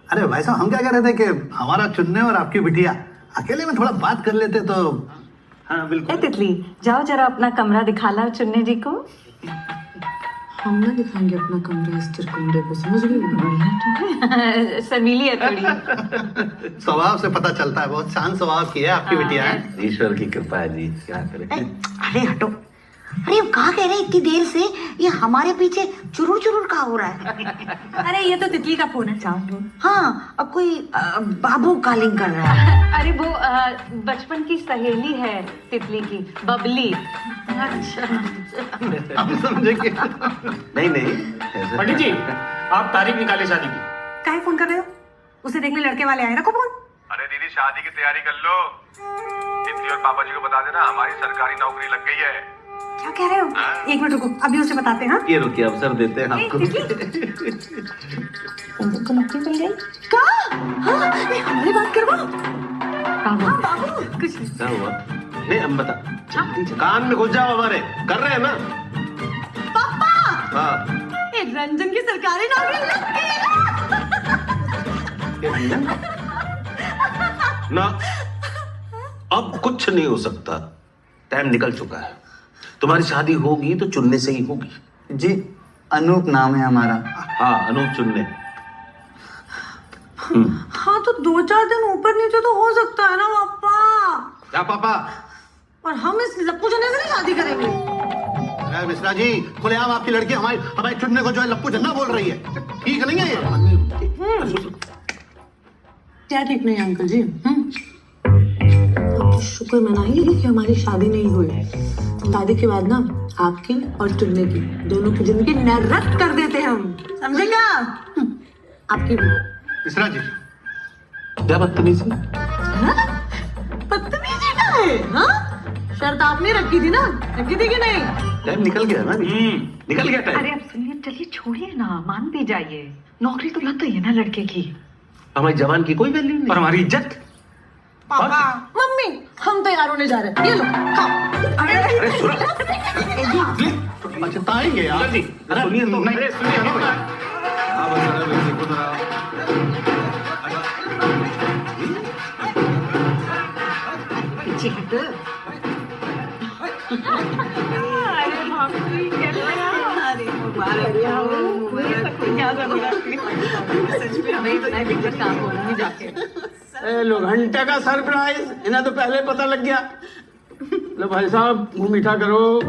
अरे भाई साहब, हम क्या कह रहे थे कि हमारा चुन्ने और आपकी बिटिया अकेले में थोड़ा बात कर लेते तो। हाँ बिल्कुल। तितली, जाओ जरा अपना कमरा दिखा लाओ चुन्ने जी को। हम ना दिखाएंगे अपना कमरा इस चिरकुंडे को, समझ गई? शर्मीली है थोड़ी। स्वभाव से पता चलता है, बहुत शांत स्वभाव की है आपकी बिटिया है। ईश्वर की कृपा है जी, क्या करें। अरे हटो, अरे कहाँ कह रहे इतनी देर से, ये हमारे पीछे चुरुर चुरुर कहाँ हो रहा है? अरे ये तो तितली का फोन है, चाहो। हाँ, अब कोई बाबू कॉलिंग कर रहा है। अरे वो बचपन की सहेली है तितली की, बबली। अच्छा, हम समझेंगे। नहीं नहीं, पंडित जी आप तारीख निकाले शादी की। काहे फोन कर रहे हो? उसे देखने लड़के वाले आए, रखो फोन। अरे दीदी शादी की तैयारी कर लो। तितली और पापा जी को बता देना हमारी सरकारी नौकरी लग गई है। क्या कह रहे हो? एक मिनट रुको, अभी उसे बताते हैं। हाँ, ये रुकिए, अवसर देते हैं आपको। को नौकरी मिल गई। कहाँ? हाँ, हमारी बात करवा। हाँ बाबू, कुछ क्या हुआ? नहीं हम बता, कान में घुस जाओ हमारे, कर रहे हैं ना पापा। हाँ, एक रंजन की सरकारी नौकरी लग गई ना। अब कुछ नहीं हो सकता, टाइम निकल चुका है। तुम्हारी शादी होगी तो चुनने से ही होगी। जी, अनूप नाम है हमारा। हाँ, अनूप चुनने। हाँ तो 2-4 दिन ऊपर नीचे तो हो सकता है ना पापा। क्या पापा? और हम इस लप्पू जने से नहीं शादी करेंगे। अरे मिश्रा जी, खुलेआम आपकी लड़की हमारे चुनने को जो है लप्पू जन्ना बोल रही है, ठीक नहीं है ये? क्या ठीक नहीं अंकल जी? तो शुक्र मनाइए कि हमारी शादी नहीं हुई। शादी के बाद ना आपकी और चुनने की दोनों की जिंदगी नरक कर देते हम, समझेगा? आपकी भी। मिश्रा जी, क्या बदतमीजी? बदतमीजी का है? हाँ, शर्त आपने रखी थी ना, रखी थी कि नहीं? टाइम निकल गया ना, निकल गया टाइम। अरे अब सुनिए, चलिए छोड़िए ना, मान भी जाइए। नौकरी तो लग गई है ना लड़के की। हमारी जवान की कोई वैल्यू नहीं, और हमारी इज्जत। पापा, मम्मी, हम तैयार होने जा रहे हैं, ये लो खाओ। अरे पछताएंगे यार। अरे सुनिए तो, नहीं सुनिए। पीछे हट। लो घंटे का सरप्राइज, इन्हें तो पहले पता लग गया। लो भाई साहब, मुंह मीठा करो।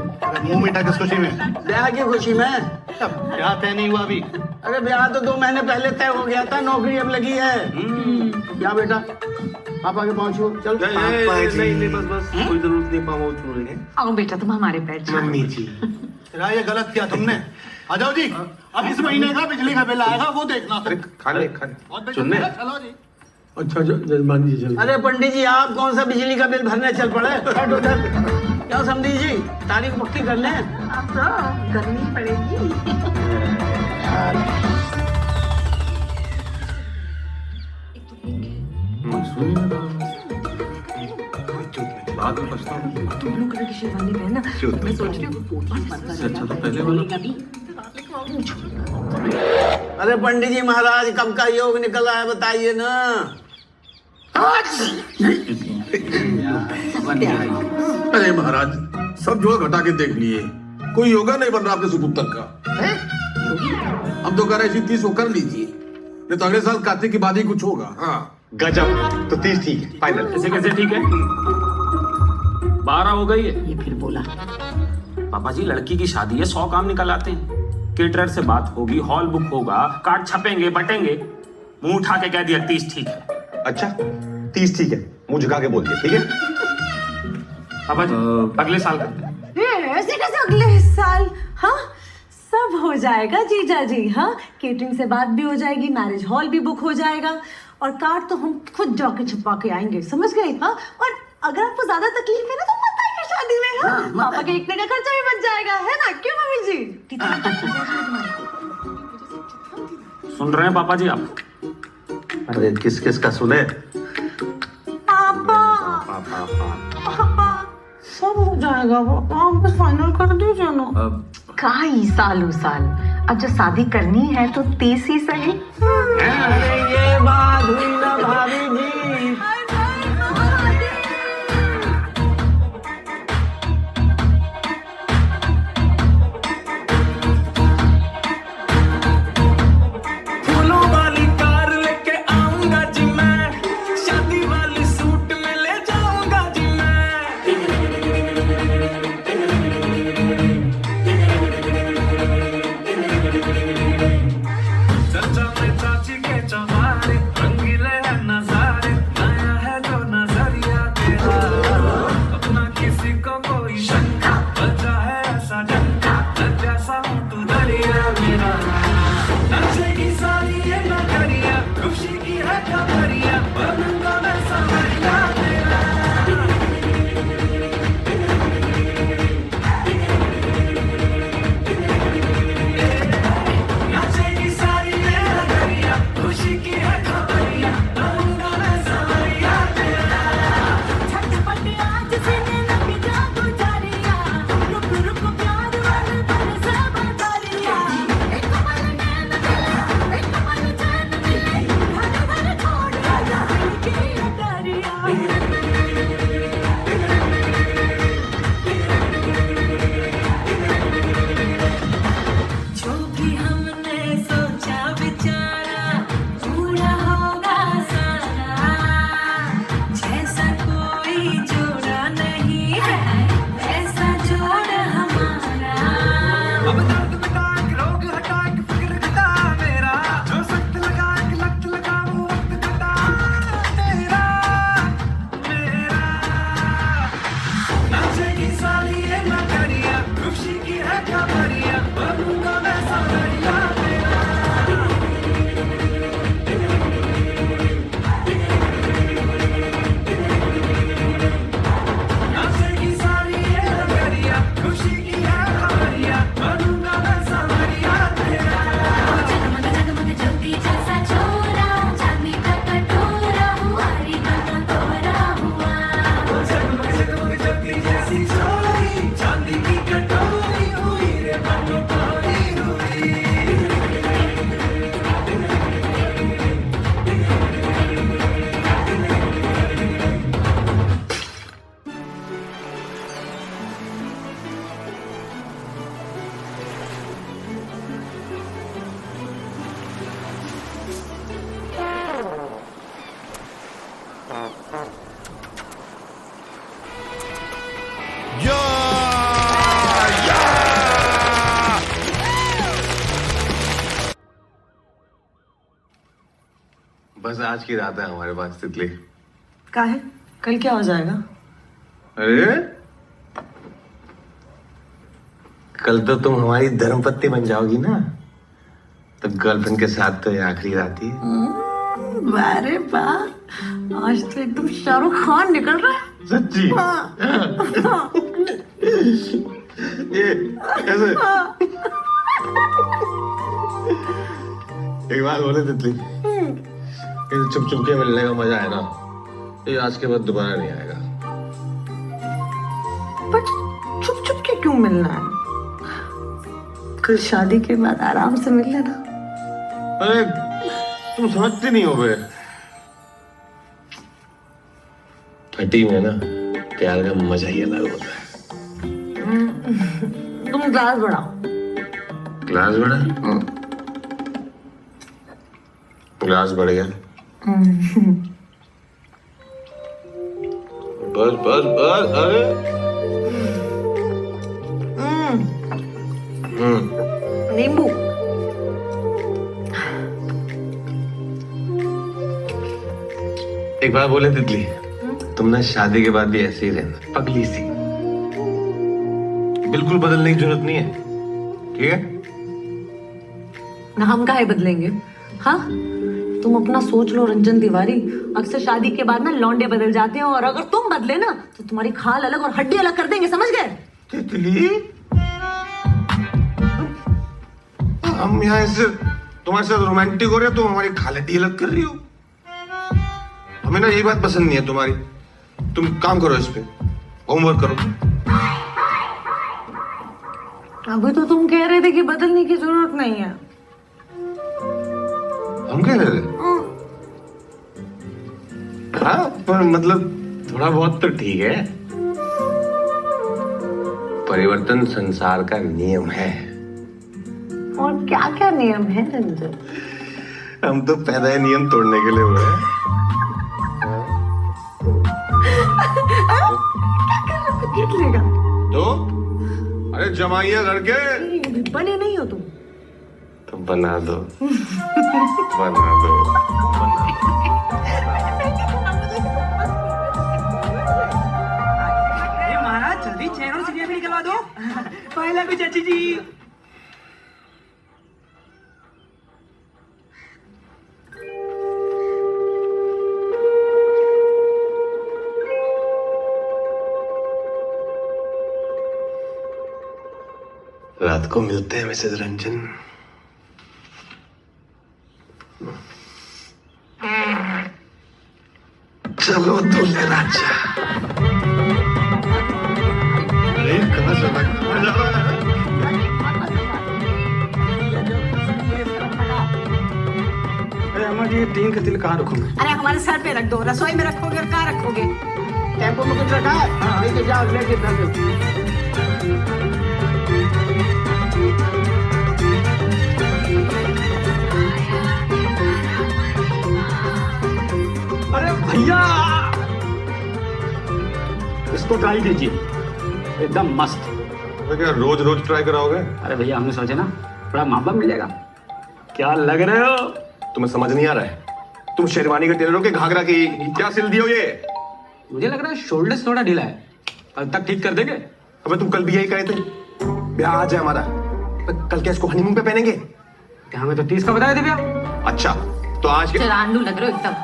मुंह मीठा किस खुशी में? ब्याह की खुशी में। ब्याह तय नहीं हुआ अभी। अरे ब्याह तो 2 महीने पहले तय हो गया था, नौकरी अब लगी है। क्या बेटा, पापा के पहुंचो, चल। नहीं बस कोई जरूरत नहीं, पापा छूलेंगे। आओ बेटा, तुम हमारे बैठ जाओ। मम्मी जी, ये गलत किया तुमने। आ जाओ जी, अब इस महीने का बिजली का बिल आएगा, वो देखना। खाने चुनने। चलो जी। अच्छा जजमान जी चल। अरे पंडित जी, आप कौन सा बिजली का बिल भरने चल पड़े? क्या समझी जी, तारीख पक्की कर लें। अब तो करनी पड़ेगी। बाद में पछताऊं। तुम ब्लू कलर की शेरवानी पहनना, मैं सोच रही हूँ अच्छा तो पहले वाला। अरे पंडित जी महाराज, कब का योग निकला है बताइए ना। अरे महाराज, सब जोड़ घटा के देख लिए, कोई योगा नहीं बन रहा आपके सुपुत्र का। हम तो कह रहे 30 को कर लीजिए, नहीं तो अगले साल कार्तिक के बाद ही कुछ होगा। हाँ गजब, तो 30 ठीक है, फाइनल। कैसे कैसे ठीक है? 12 हो गई है। ये फिर बोला। पापा जी, लड़की की शादी है, 100 काम निकल आते हैं। केटरर से बात होगी, हॉल बुक होगा, कार्ड छपेंगे, बटेंगे। मुंह उठा के कह दिया 30 ठीक है। अच्छा 30 ठीक है, मुंह झुका के बोल दिया, ठीक है। पापा जी अगले साल करते हैं। ऐसे कैसे अगले साल? हाँ, सब हो जाएगा जीजा जी। हाँ, केटरिंग से बात भी हो जाएगी, मैरिज हॉल भी बुक हो जाएगा, और कार्ड तो हम खुद जाके छपा के आएंगे, समझ गई? हाँ, और अगर आपको ज्यादा तकलीफ है ना तो मत आइए शादी में। हाँ, पापा के इतने का खर्चा भी बच जाएगा, है ना? क्यों मम्मी जी? सुन रहे हैं पापा जी आप? अरे किस किस का सुने? पापा, पापा, सब हो जाएगा पापा, आप बस फाइनल कर दीजिए ना। कहा ही सालों साल, अब जो शादी करनी है तो 30 ही सही। अरे ये बात हुई ना भाभी जी। बस आज की रात है हमारे पास तितली। का है कल क्या हो जाएगा? अरे कल तो तुम हमारी धर्मपत्नी बन जाओगी ना, तब गर्लफ्रेंड के साथ तो ये आखिरी रात ही है। अरे वाह, आज तो एकदम शाहरुख खान निकल रहा है। सच्ची? ये कैसे? एक बात बोले तितली, ये चुप चुप के मिलने का मजा है ना, ये आज के बाद दोबारा नहीं आएगा। पर चुप चुप के क्यों मिलना है? कल शादी के बाद आराम से मिल लेना। अरे तुम समझती नहीं हो बे, फटी में ना प्यार का मजा ही अलग होता है। तुम ग्लास बढ़ाओ। ग्लास बढ़ा? ग्लास बढ़ गया। बस बस बस। अरे नींबू। एक बात बोले तितली, तुम ना शादी के बाद भी ऐसे ही रहना, पगली सी, बिल्कुल बदलने की जरूरत नहीं है, ठीक है? ना हम काहे बदलेंगे? हाँ, तुम अपना सोच लो रंजन तिवारी, अक्सर शादी के बाद ना लौंडे बदल जाते हैं, और अगर तुम बदले ना तो तुम्हारी खाल अलग और हड्डी अलग कर देंगे, समझ गए? तितली, हम यहाँ ऐसे तुम्हारे साथ रोमांटिक हो रहे हो, तुम हमारी खाल हड्डी अलग कर रही हो। हमें ना यही बात पसंद नहीं है तुम्हारी। तुम काम करो इस पे, होमवर्क करो। अभी तो तुम कह रहे थे कि बदलने की जरूरत नहीं है। हम कह रहे थे? हाँ, पर मतलब थोड़ा बहुत तो ठीक है। परिवर्तन संसार का नियम है। और क्या क्या नियम है रंजन? हम तो पैदा ही नियम तोड़ने के लिए हुए हैं। लेगा तो अरे जमाइया घर के बने नहीं हो तुम। तो बना दो, बना दो, बना दो। महाराज जल्दी चेहरा और सीढ़ियां भी निकलवा दो। पहला भी चाची जी। रात को मिलते हैं मिसेज रंजन। चलो दूल्हे राजा। अरे कहाँ चला, कहाँ जा रहा है? अरे अम्मा जी, ये टीन का तिल कहाँ रखूंगा? अरे हमारे सर पे रख दो, रसोई में रखोगे और कहाँ रखोगे? टेम्पो में कुछ रखा है? हाँ, लेके जाओ, लेके जाओ। अरे भैया, इसको ट्राई कीजिए, एकदम मस्त। तो क्या रोज रोज ट्राई कराओगे? अरे भैया, हमने सोचा ना बड़ा मापा मिलेगा। क्या लग रहे हो? तुम्हें समझ नहीं आ रहा है? तुम शेरवानी के टेलरों के घाघरा की क्या सिल दियो ये? मुझे लग रहा है शोल्डर थोड़ा ढीला है, कल तक ठीक कर देंगे। अबे तुम कल भी यही कहे थे, ब्याह आज है हमारा, कल क्या इसको हनीमून पे पहनेंगे? क्या हमें तो 30 का बताया थे भैया। अच्छा, तो आज के चरांडू लग रहे हो एकदम।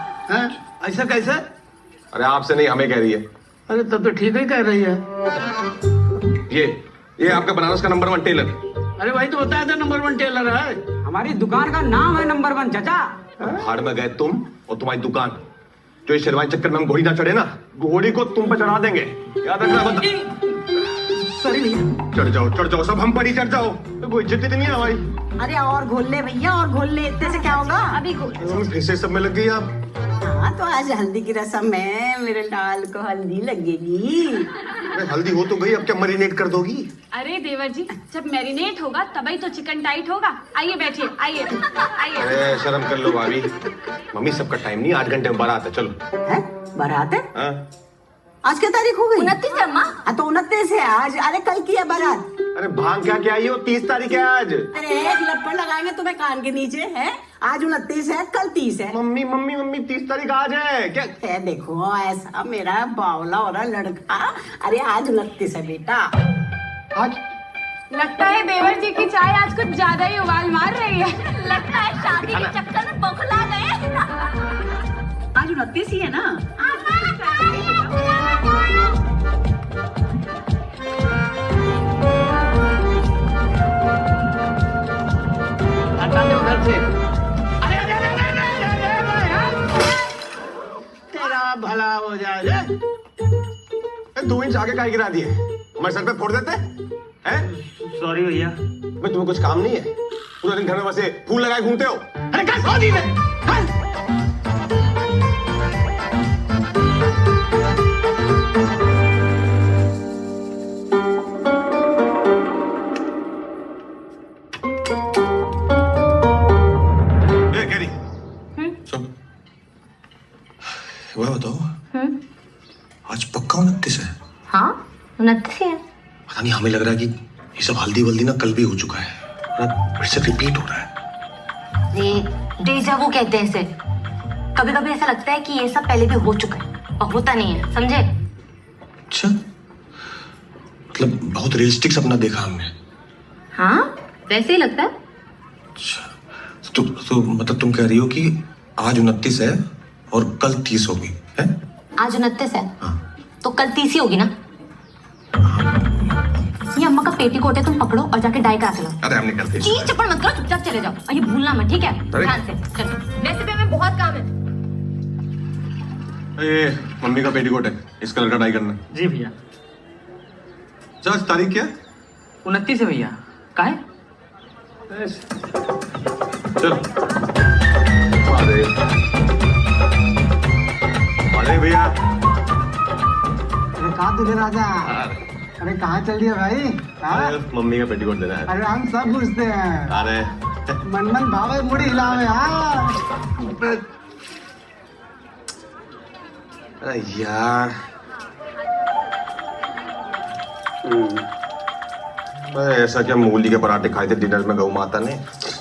ऐसा कैसे? अरे आपसे नहीं, हमें कह रही है। अरे तब तो ठीक ही कह रही है। ये आपका बनारस का नंबर 1 टेलर। अरे वही तो बताया था, नंबर 1 टेलर है। हमारी दुकान का नाम है नंबर 1 चाचा। भाड़ में गए तुम और तुम्हारी दुकान। जो इस शेरवानी चक्कर में हम घोड़ी ना चढ़े ना, घोड़ी को तुम पे चढ़ा देंगे, याद रखना। सॉरी भैया। चढ़ जाओ, सब हम पर ही चढ़ जाओ, कोई इज्जत नहीं है हमारी। अरे और घोल ले भैया, और घोल ले, इतने से क्या होगा? अभी घोल। फिर से सब में लग गई आप। हाँ, तो आज हल्दी की रस्म है, मेरे लाल को हल्दी लगेगी। अरे हल्दी हो तो गई, अब क्या मरीनेट कर दोगी? अरे देवर जी, जब मैरिनेट होगा तभी तो चिकन टाइट होगा। आइए बैठिए, आइए आइए। अरे शर्म कर लो भाभी। मम्मी, सबका टाइम नहीं, 8 घंटे में बारात है, चलो। है बारात है? हाँ। आज क्या तारीख हो गई? 29 है अम्मा। हाँ तो 29 है आज। अरे कल की है बारात। अरे भांग क्या आई हो, 30 तारीख है आज। अरे एक लपड़ लगाएंगे तुम्हें कान के नीचे है। आज 29 है, कल 30 है। मम्मी मम्मी मम्मी 30 तारीख आज है क्या? देखो ऐसा मेरा बावला हो रहा लड़का। अरे आज 29 है बेटा। आज लगता है देवर जी की चाय आज कुछ ज्यादा ही उबाल मार रही है। लगता है शादी के चक्कर में बौखला गए। आज 29 ही है ना? हटा दे उधर से। तेरा भला हो जाए रे। 2 इंच आगे काहे गिरा दिए? हमारे सर पे फोड़ देते हैं? सॉरी भैया। भाई तुम्हें कुछ काम नहीं है? पूरा दिन घर में बसे फूल लगाए घूमते हो। अरे क्या सो दी वह बताओ, आज पक्का 29 है? हाँ 29 है। पता नहीं, हमें लग रहा है कि ये सब हल्दी वल्दी ना कल भी हो चुका है, फिर से रिपीट हो रहा है। ये डेजा वू कहते हैं इसे। कभी कभी ऐसा लगता है कि ये सब पहले भी हो चुका है और होता नहीं है, समझे? अच्छा, मतलब बहुत रियलिस्टिक सपना देखा हमने। हाँ वैसे ही लगता है। अच्छा, तो मतलब तुम कह रही हो कि आज 29 है और कल 30 होगी है? आज 29 है हाँ। तो कल 30 ही होगी ना? ये अम्मा का पेटीकोट है, तुम पकड़ो और जाके डाई करा के लाओ। अरे हम नहीं करते। चीज चपड़ मत करो, चुपचाप चले जाओ और ये भूलना मत, ठीक है? अरे। ध्यान से चलो, वैसे भी हमें बहुत काम है। ये मम्मी का पेटीकोट है, इस कलर का डाई करना। जी भैया। अच्छा, आज तारीख क्या है? 29 है भैया। काहे? चलो। अरे भैया, कहाँ तुझे राजा? अरे कहाँ चल दिया भाई? अरे मम्मी का पेटीकोट देना है। अरे हम सब पूछते हैं। अरे मन भावे मुड़ी हिलावे यार। अरे यार, ऐसा क्या मूली के पराठे खाए थे डिनर में गौ माता ने?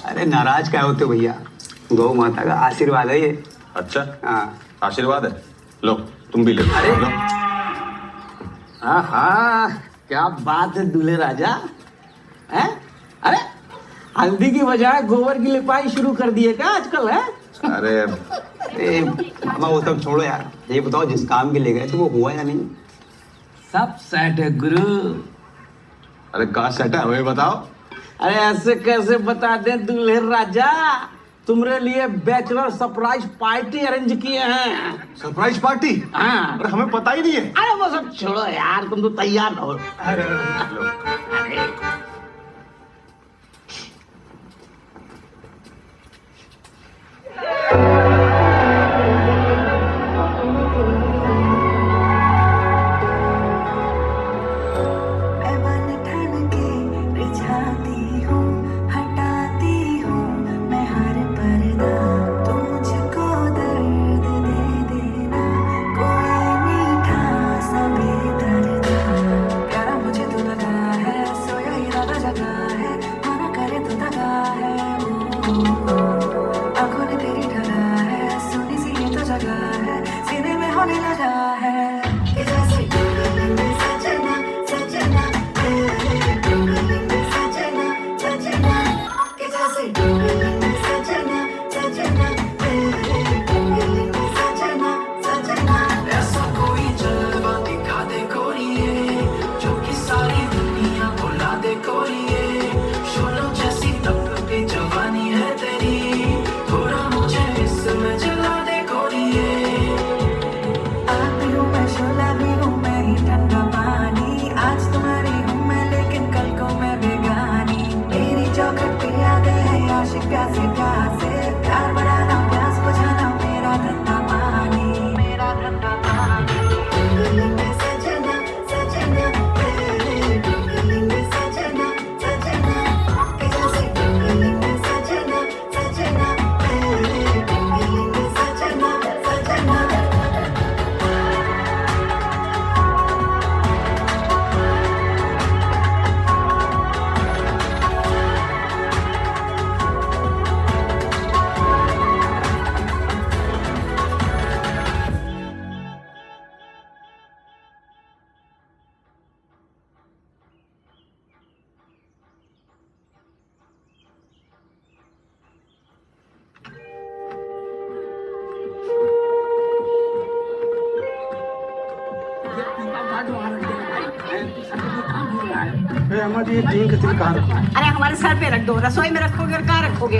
अरे नाराज क्या होते भैया, गौ माता का आशीर्वाद है ये। अच्छा, हाँ आशीर्वाद है। लो तुम भी ले लो। अरे। लो। आहा, क्या बात है दूल्हे राजा हैं? अरे हल्दी की बजाय गोबर की लिपाई शुरू कर दिए क्या आजकल है? अरे मामा वो सब छोड़ो यार, ये बताओ जिस काम के ले गए थे वो हुआ या नहीं? सब सेट है गुरु। अरे कहाँ सेट है, हमें बताओ। अरे ऐसे कैसे बता दे दूल्हे राजा, तुम्हारे लिए बैचलर सरप्राइज पार्टी अरेंज किए हैं। Surprise party? हाँ। अरे हमें पता ही नहीं है। अरे वो सब छोड़ो यार, तुम तो तैयार हो। अरे अरे अम्मा जी, ये टीन का तिल कहाँ रखा? अरे हमारे सर पे रख दो, रसोई में रखोगे और कहाँ रखोगे?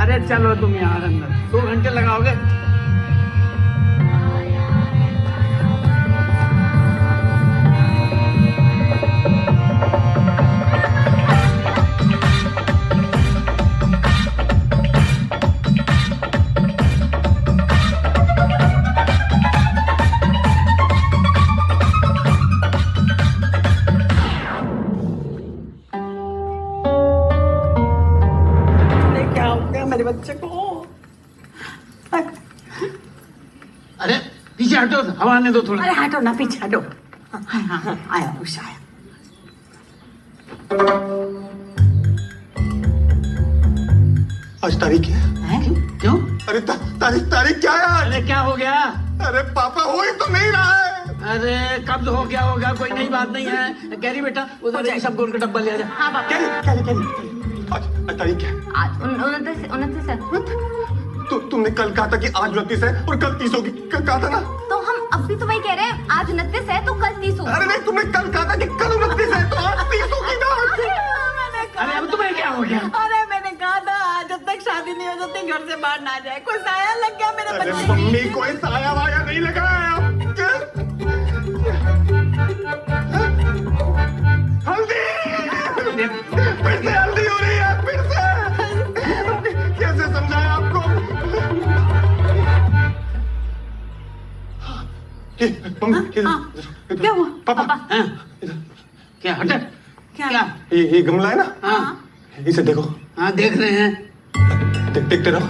अरे चलो तुम यार अंदर, 2 घंटे लगाओगे? क्या हो गया मेरे बच्चे को? अरे पीछे हटो, हवा आने दो थोड़ा। अरे हटो ना, पीछे हटो। हाँ, हाँ, आया उषा आया। आज तारीख है। क्यों? अरे तारीख क्या है आज? अरे क्या हो गया? अरे पापा हो ही तो नहीं रहा है। अरे कब हो गया होगा, कोई नई बात नहीं है। कैरी बेटा उधर एक सब गोल का डब्बा ले जा। हाँ पापा। कैरी आज तारीख क्या है? आज 29 है। तुमने कल कहा था कि आज 29 है और कल 30 होगी, कहा था ना? तो हम अब भी तो वही कह रहे हैं, आज 29 है तो कल 30 होगा। अरे नहीं, तुमने कल कहा था कि कल 29 है तो आज 30 होगी ना? अरे अब तुम्हें क्या हो गया? अरे मैंने कहा था जब तक शादी नहीं हो जाती घर से बाहर ना जाए। कोई साया लग गया मेरे अरे बच्चे को। मम्मी, कोई साया वाया नहीं लगा है। हल्दी फिर से हल्दी हो रही है, फिर से। कैसे समझाया आपको? क्या हुआ? पापा क्या हटे? क्या? ये गमला है ना? हाँ इसे देखो। हाँ देख रहे हैं। देखते रहो।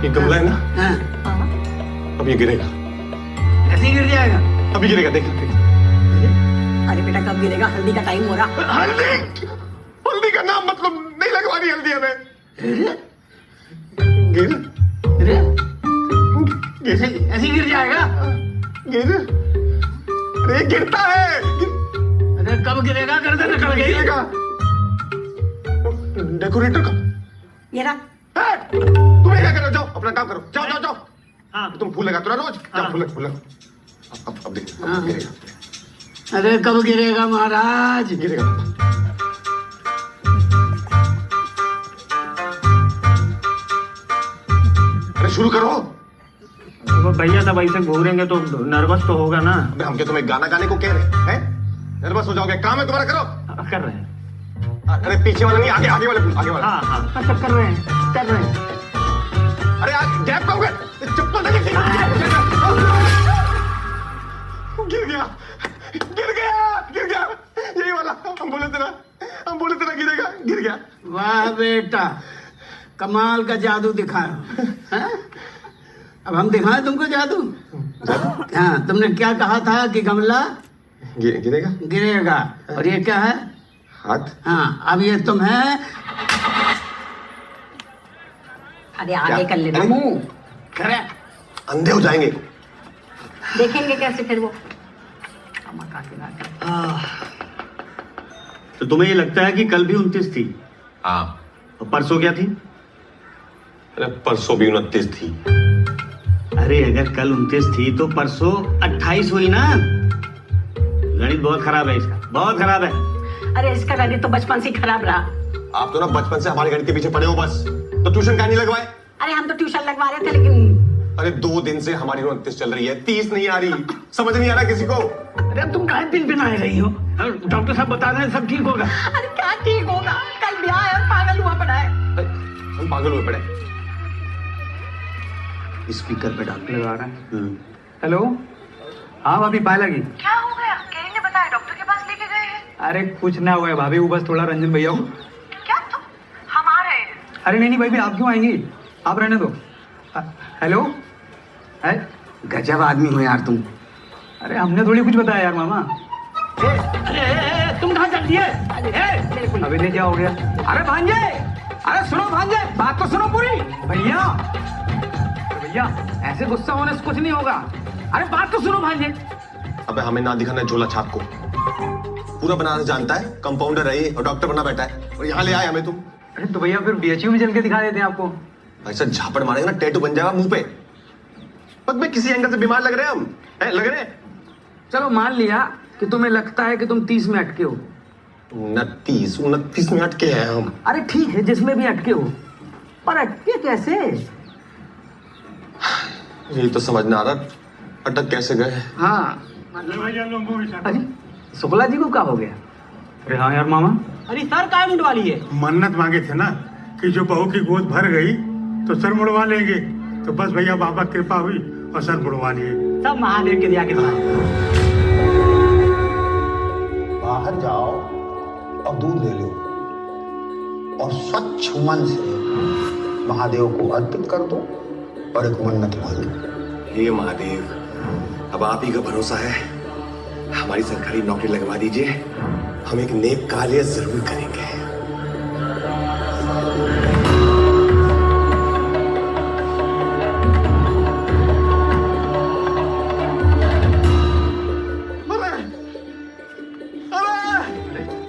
ये गमला है ना? हाँ। अब ये गिरेगा। ऐसे गिर जाएगा? अभी गिरेगा, देख। अरे बेटा कब गिरेगा? हल्दी का टाइम हो रहा। हल्दी का नाम मतलब नहीं लगवानी हल्दी हमें। ऐसे गिर जाएगा? अरे गिरता है। अरे कब गिरेगा? गर्दन निकल गई। डेकोरेटर का ये रहा। तुम्हें क्या करो? जाओ अपना काम करो। जाओ। हाँ तुम फूल लगाते हो ना रोज। जाओ फूल लगा। अब देखो गिरेगा। अरे कब गिरेगा महाराज? गिरेगा। अरे शुरू करो। भैया सब ऐसे घूरेंगे तो नर्वस तो होगा ना। हम क्या तुम्हें गाना गाने को कह रहे हैं? नर्वस हो जाओगे। काम है तुम्हारा, करो। कर रहे हैं। अरे पीछे वाला नहीं, आगे वाला। हाँ कर रहे हैं। अरे आज गैप कहोगे? चप्पल लगे। गिर गया। यही वाला हम बोले थे ना गिरेगा। गिर गया। वाह बेटा, कमाल का जादू दिखाया। हैं? अब हम दिखाएं तुमको जादू? हाँ, तुमने क्या कहा था कि गमला गिरेगा। और ये क्या है? हाथ। हाँ, अब ये तुम्हें अरे आगे कर लेना मुंह। करे अंधे हो जाएंगे। देखेंगे कैसे फिर वो? तो तुम्हें ये लगता है कि कल भी 29 थी? हाँ। और परसों क्या थी? अरे परसों भी 29 थी। अरे अगर कल 29 थी तो परसों 28 हुई ना। गणित बहुत खराब है इसका, बहुत खराब है। अरे इसका गणित तो बचपन से खराब रहा। आप तो ना बचपन से हमारे गणित के पीछे पड़े हो बस। तो ट्यूशन का नहीं लगवाए? अरे हम तो ट्यूशन लगवा रहे थे लेकिन। अरे 2 दिन से हमारी 29 चल रही है, 30 नहीं आ रही। समझ नहीं आ रहा किसी को। अरे अब तुम काहे पिन रही हो? डॉक्टर साहब बता रहे हैं सब ठीक होगा। अरे क्या ठीक होगा? कल ब्याह है, पागल हुआ पड़ा है। हम पागल हुए पड़े। स्पीकर पे डॉक्टर लगा रहा है। हेलो, हाँ भाभी पाए लगी। क्या हो गया? केरी ने बताया डॉक्टर के पास लेके गए हैं। अरे कुछ ना हुआ है भाभी, वो बस थोड़ा रंजन भैया को। क्या तुम? हम आ रहे हैं। अरे नहीं भाई, आप क्यों आएंगी? आप रहने दो। हेलो है? गजब आदमी हो यार तुम। अरे हमने थोड़ी कुछ बताया यार मामा। अरे तुम कहाँ चल दिए? अभी नहीं, क्या हो गया? अरे भांजे, अरे सुनो भांजे, बात तो सुनो पूरी। भैया ऐसे गुस्सा होने से कुछ नहीं होगा। अरे बात तो सुनो भांजे। अबे हमें ना दिखाना झोला छाप को। पूरा बनारस जानता है, कंपाउंडर है ये और डॉक्टर बना बैठा है और यहाँ ले आए हमें तुम। अरे तो भैया फिर बीएचयू में चल के दिखा देते हैं आपको। ऐसा झापड़ मारेगा ना टैटू बन जाएगा मुंह पे। पद में किसी एंगल से बीमार लग रहे हैं हम, लग रहे हैं। चलो मान लिया कि तुम्हें लगता है कि तुम 30 में अटके हो। 29 में अटके हैं हम। अरे ठीक है, जिसमें भी अटके हो, पर अटके कैसे? यही तो समझ ना आ रहा, अटक कैसे गए। हाँ अरे शुक्ला जी को क्या हो गया? अरे हाँ यार मामा, अरे सर काय मुंडवा लिए? मन्नत मांगे थे ना कि जो बहू की गोद भर गई तो सर मुड़वा लेंगे, तो बस भैया बाबा कृपा हुई और सर मुड़वा लिए। सब महादेव के दिया के बाहर जाओ और दूध ले लो और स्वच्छ मन से महादेव को अर्पित कर दो और एक मन्नत मांगो। हे महादेव, अब आप ही का भरोसा है, हमारी सरकारी नौकरी लगवा दीजिए, हम एक नेक कार्य जरूर करेंगे।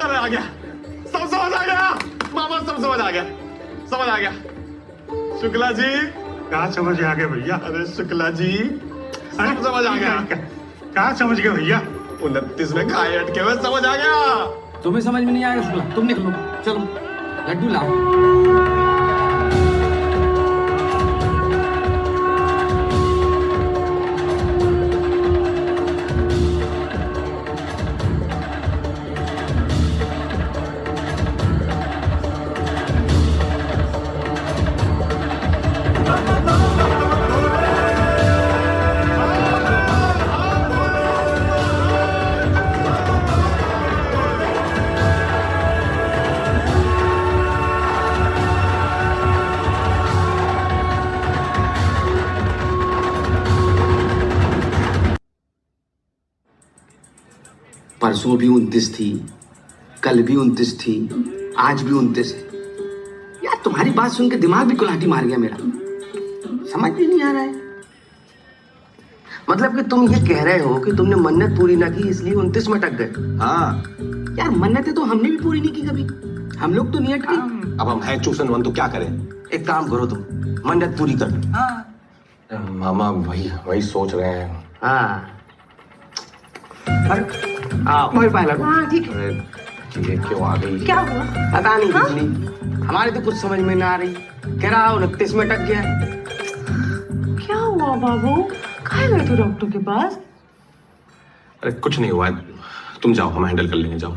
अरे आ गया, सब समझ आ गया मामा, सब समझ आ गया, समझ आ गया। शुक्ला जी कहाँ समझ आ गए भैया? अरे शुक्ला जी सब समझ आ गया। कहाँ समझ गए भैया? 29 में खाए अटके हुए समझ आ गया। तुम्हें समझ में नहीं आएगा शुक्ला, तुम निकलो, चलो लड्डू लाओ। परसों भी 29 थी, कल भी 29 थी, आज भी 29 है। यार तुम्हारी बात सुन के दिमाग भी कुल्हाड़ी मार गया मेरा, समझ भी नहीं आ रहा है। मतलब कि तुम ये कह रहे हो कि तुमने मन्नत पूरी ना की इसलिए 29 में अटक गए? हाँ यार मन्नतें तो हमने भी पूरी नहीं की कभी, हम लोग तो नहीं अटके। अब हम हैं चूसन वन तो क्या करें। एक काम करो तुम, मन्नत पूरी कर दो। मामा वही सोच रहे हैं। हाँ वही पहला। हाँ ठीक है। अरे ये क्यों आ गई? क्या हुआ? पता नहीं कितनी, हमारे तो कुछ समझ में ना आ रही। कह रहा 29 में अटक गया। क्या हुआ बाबू? कहाँ गए थे डॉक्टर के पास? अरे कुछ नहीं हुआ है, तुम जाओ, हम हैंडल कर लेंगे, जाओ।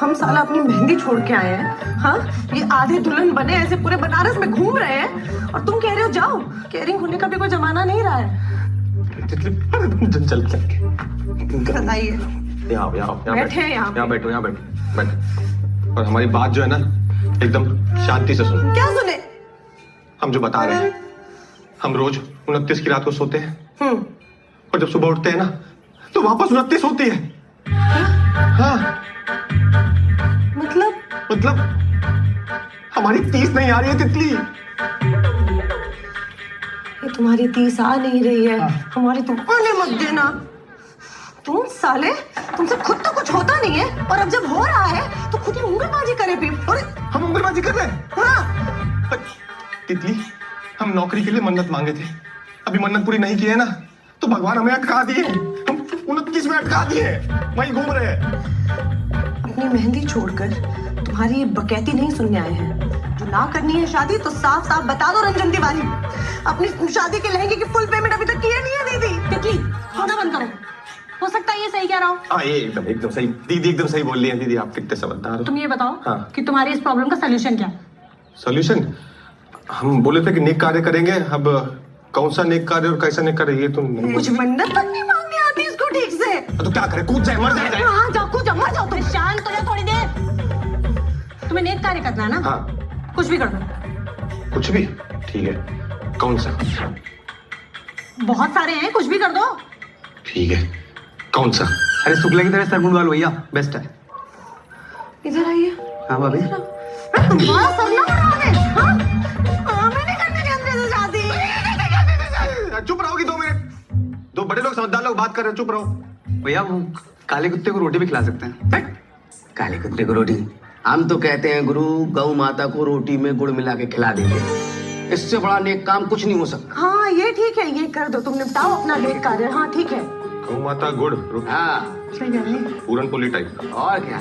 हम साला अपनी मेहंदी छोड़ के आए हैं, हाँ? ये आधे दुल्हन बने ऐसे पूरे बनारस में घूम रहे हैं और तुम कह रहे हो जाओ। केयरिंग होने का भी कोई जमाना नहीं रहा है। चल बताइए। यहाँ बैठे हैं यहाँ। यहाँ बैठो। और हमारी बात जो है ना एकदम शांति से सुनो। क्या सुने? हम जो बता रहे हैं, हम रोज 29 की रात को सोते हैं और जब सुबह उठते हैं ना तो वापस 29 होती है। हाँ मतलब हमारी 30 नहीं आ रही है तितली। ये तुम्हारी 30 आ नहीं रही है, हमारी तुम आने मत देना। तुम साले, तुमसे खुद तो कुछ होता नहीं है और अब जब हो रहा है तो खुद ही उंगलबाजी करे भी। अरे हम उंगलबाजी कर रहे हैं? हाँ तितली, हम नौकरी के लिए मन्नत मांगे थे, अभी मन्नत पूरी नहीं की है ना तो भगवान हमें अटका दिए। हम 29 में अटका दिए, वहीं घूम रहे हैं। अपनी मेहंदी छोड़कर तुम्हारी बकैती नहीं सुनने आए हैं। जो ना करनी है शादी तो साफ साफ बता दो रंजन तिवारी। अपनी शादी के लहंगे की फुल पेमेंट अभी तक किए नहीं है दीदी। तितली खाना बंद करो, हो सकता है ये सही कह रहा हो। हाँ ये एकदम सही दीदी, एकदम सही बोल रही है दीदी, आप कितने समझदार हो। तुम ये बताओ हाँ। कि तुम्हारी इस प्रॉब्लम का सलूशन क्या? सॉल्यूशन हम बोले थे कि नेक कार्य करेंगे, अब कौन सा नेक कार्य और कैसा नेक कार्य ये तो नहीं। कुछ मन्नत तक नहीं मांगनी आती इसको ठीक से। तो क्या करे, कूद जाए, मर जाए। हाँ जाओ, कूद जाओ, मर जाओ तुम। शांत हो जाओ थोड़ी देर। तुम्हें नेक कार्य करना है ना? हाँ कुछ भी कर दो। कुछ भी ठीक है, कौन सा? बहुत सारे हैं, कुछ भी कर दो। ठीक है, कौन सा? अरे शुक्ला की तरह सर मुंडवाल भैया बेस्ट है। इधर आइए। हाँ भाभी। तुम्हारा सर ना मुड़वाने, हाँ? हमें नहीं करनी चाहते थे शादी। चुप रहोगी 2 मिनट, 2 बड़े लोग समझदार लोग बात कर रहे हैं, चुप रहो। भैया वो काले कुत्ते को रोटी भी खिला सकते हैं। काले कुत्ते को रोटी? हम तो कहते हैं गुरु, गौ माता को रोटी में गुड़ मिला के खिला देंगे। इससे बड़ा नेक काम कुछ नहीं हो सकता। हाँ ये ठीक है, ये कर दो, तुम निपटाओ अपना नेक कार्य। हाँ ठीक है। गौ माता गुड़ हाँ पूरन पोली टाइप। और क्या।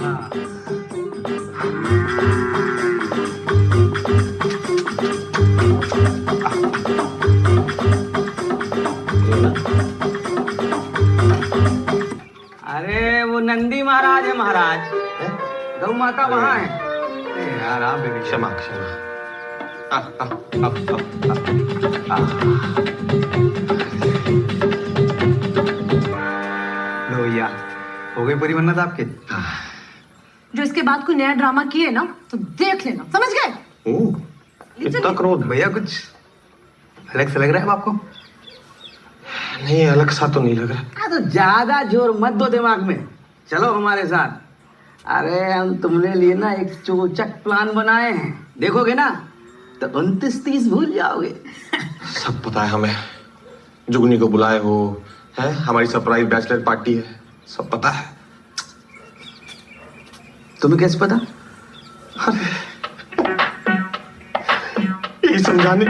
अरे वो नंदी महाराज है महाराज, गौ माता वहाँ है। यार आप भी क्षमा क्षमा। भैया हो गई पूरी मन्नत आपके? जो इसके बाद कोई नया ड्रामा किए ना तो देख लेना, समझ गए? इतना क्रोध? भैया कुछ अलग से लग रहा है आपको? नहीं अलग सा तो नहीं लग रहा। हाँ तो ज्यादा जोर मत दो दिमाग में, चलो हमारे साथ। अरे हम तुमने लिए ना एक चोचक प्लान बनाए हैं, देखोगे ना तो 29-30 भूल जाओगे। सब पता है हमें, जुगनी को बुलाए हो, है हमारी सरप्राइज बैचलर पार्टी है, सब पता है। तुम्हें कैसे पता? यही समझाने।